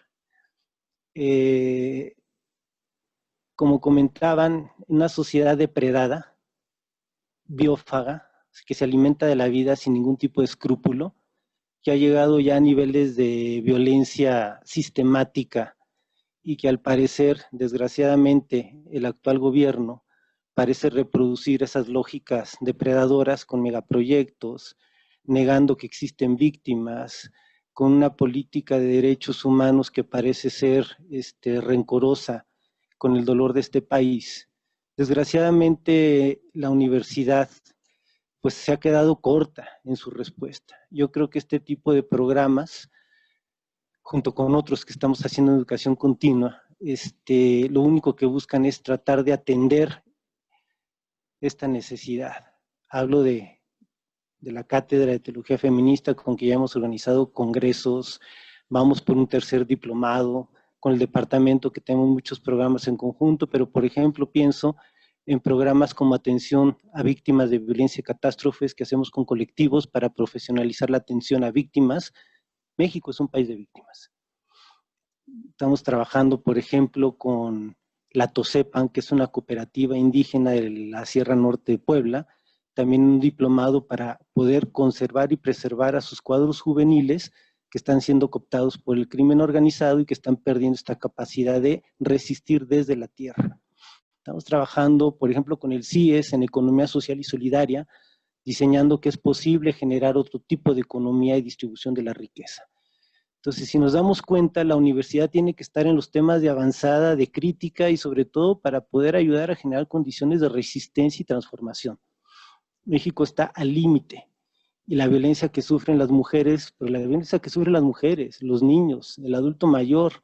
Como comentaban, una sociedad depredada, biófaga, que se alimenta de la vida sin ningún tipo de escrúpulo, que ha llegado ya a niveles de violencia sistemática y que al parecer, desgraciadamente, el actual gobierno parece reproducir esas lógicas depredadoras con megaproyectos, negando que existen víctimas, con una política de derechos humanos que parece ser rencorosa con el dolor de este país. Desgraciadamente, la universidad pues se ha quedado corta en su respuesta. Yo creo que este tipo de programas, junto con otros que estamos haciendo en educación continua, lo único que buscan es tratar de atender esta necesidad. Hablo de la Cátedra de Teología Feminista, con que ya hemos organizado congresos, vamos por un tercer diplomado, con el departamento que tenemos muchos programas en conjunto, pero por ejemplo pienso en programas como atención a víctimas de violencia y catástrofes que hacemos con colectivos para profesionalizar la atención a víctimas. México es un país de víctimas. Estamos trabajando, por ejemplo, con la TOSEPAN, que es una cooperativa indígena de la Sierra Norte de Puebla, también un diplomado para poder conservar y preservar a sus cuadros juveniles que están siendo cooptados por el crimen organizado y que están perdiendo esta capacidad de resistir desde la tierra. Estamos trabajando, por ejemplo, con el CIES en Economía Social y Solidaria, diseñando que es posible generar otro tipo de economía y distribución de la riqueza. Entonces, si nos damos cuenta, la universidad tiene que estar en los temas de avanzada, de crítica y sobre todo para poder ayudar a generar condiciones de resistencia y transformación. México está al límite y la violencia que sufren las mujeres, pero la violencia que sufren las mujeres, los niños, el adulto mayor,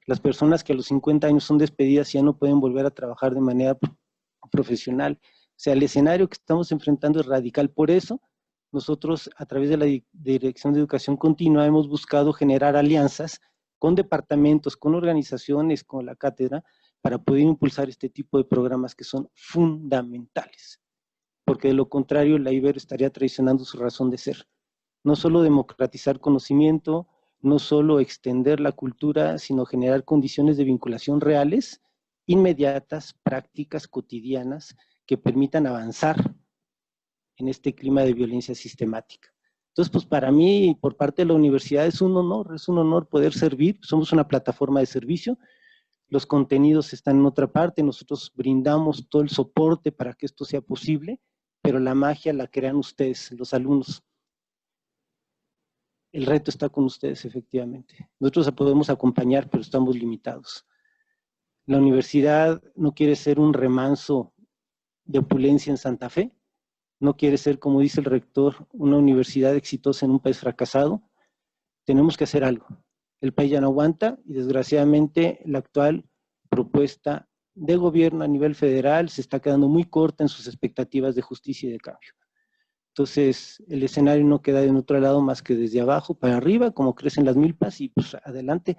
las personas que a los 50 años son despedidas y ya no pueden volver a trabajar de manera profesional. O sea, el escenario que estamos enfrentando es radical. Por eso, nosotros, a través de la Dirección de Educación Continua, hemos buscado generar alianzas con departamentos, con organizaciones, con la cátedra, para poder impulsar este tipo de programas que son fundamentales. Porque de lo contrario, la Ibero estaría traicionando su razón de ser. No solo democratizar conocimiento, no solo extender la cultura, sino generar condiciones de vinculación reales, inmediatas, prácticas, cotidianas, que permitan avanzar en este clima de violencia sistemática. Entonces, pues para mí, por parte de la universidad, es un honor poder servir. Somos una plataforma de servicio, los contenidos están en otra parte, nosotros brindamos todo el soporte para que esto sea posible, pero la magia la crean ustedes, los alumnos. El reto está con ustedes, efectivamente. Nosotros podemos acompañar, pero estamos limitados. La universidad no quiere ser un remanso de opulencia en Santa Fe, no quiere ser, como dice el rector, una universidad exitosa en un país fracasado. Tenemos que hacer algo. El país ya no aguanta y desgraciadamente la actual propuesta de gobierno a nivel federal se está quedando muy corta en sus expectativas de justicia y de cambio. Entonces, el escenario no queda en otro lado más que desde abajo para arriba, como crecen las milpas, y pues adelante.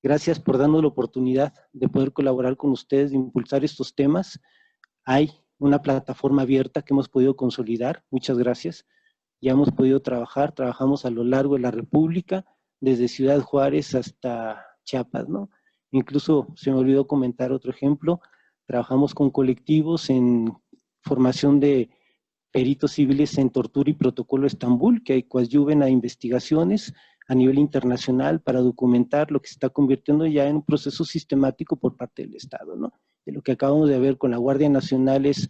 Gracias por darnos la oportunidad de poder colaborar con ustedes, de impulsar estos temas. Hay una plataforma abierta que hemos podido consolidar, muchas gracias. Ya hemos podido trabajar, trabajamos a lo largo de la República, desde Ciudad Juárez hasta Chiapas, ¿no? Incluso se me olvidó comentar otro ejemplo, trabajamos con colectivos en formación de peritos civiles en tortura y protocolo Estambul, que coadyuven a investigaciones a nivel internacional para documentar lo que se está convirtiendo ya en un proceso sistemático por parte del Estado, ¿no? De lo que acabamos de ver con la Guardia Nacional es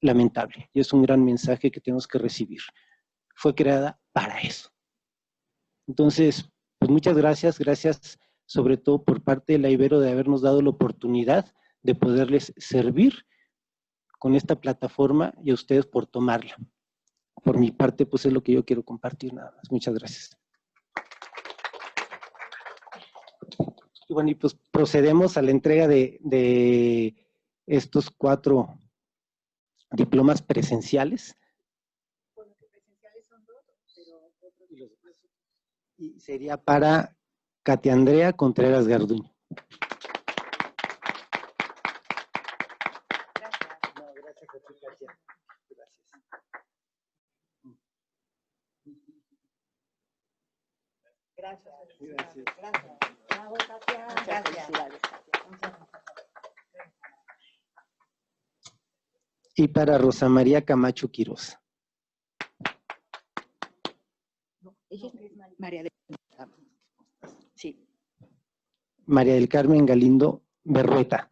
lamentable y es un gran mensaje que tenemos que recibir. Fue creada para eso. Entonces, pues muchas gracias, gracias sobre todo por parte de la Ibero de habernos dado la oportunidad de poderles servir con esta plataforma y a ustedes por tomarla. Por mi parte, pues es lo que yo quiero compartir nada más. Muchas gracias. Y bueno, y pues procedemos a la entrega de estos 4 diplomas presenciales. Bueno, que presenciales son 2, pero otros. Y sería para Katia Andrea Contreras Garduño. Gracias. Bravo, Katia. Gracias. Y para Rosa María Camacho Quiroz. María del Sí. María del Carmen Galindo Berrueta.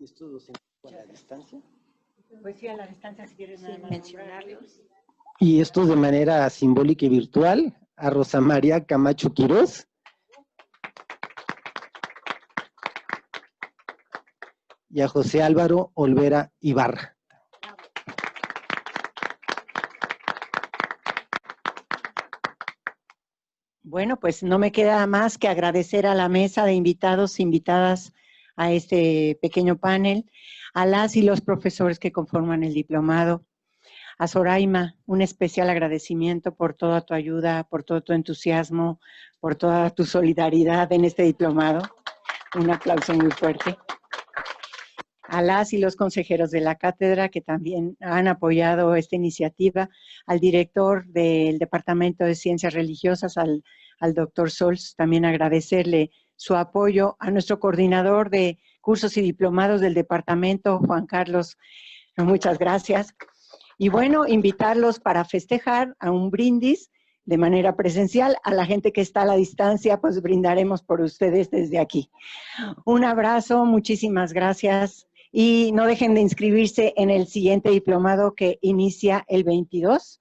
¿Estos los a la distancia? Pues sí, a la distancia, si quieres nada más mencionarlos. Y estos de manera simbólica y virtual, a Rosa María Camacho Quiroz. Y a José Álvaro Olvera Ibarra. Bueno, pues no me queda más que agradecer a la mesa de invitados, invitadas a este pequeño panel, a las y los profesores que conforman el diplomado, a Soraima, un especial agradecimiento por toda tu ayuda, por todo tu entusiasmo, por toda tu solidaridad en este diplomado. Un aplauso muy fuerte. A las y los consejeros de la cátedra que también han apoyado esta iniciativa, al director del Departamento de Ciencias Religiosas, al doctor Sols, también agradecerle su apoyo, a nuestro coordinador de cursos y diplomados del departamento, Juan Carlos, muchas gracias. Y bueno, invitarlos para festejar a un brindis de manera presencial. A la gente que está a la distancia, pues brindaremos por ustedes desde aquí. Un abrazo, muchísimas gracias. Y no dejen de inscribirse en el siguiente diplomado que inicia el 22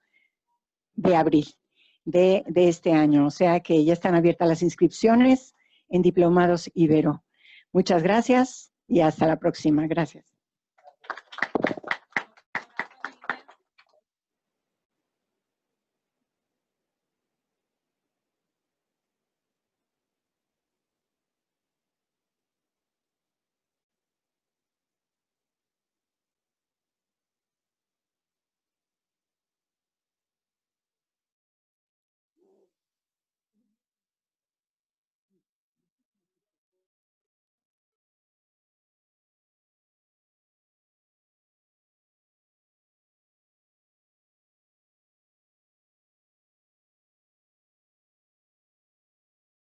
de abril de este año. O sea que ya están abiertas las inscripciones en Diplomados Ibero. Muchas gracias y hasta la próxima. Gracias.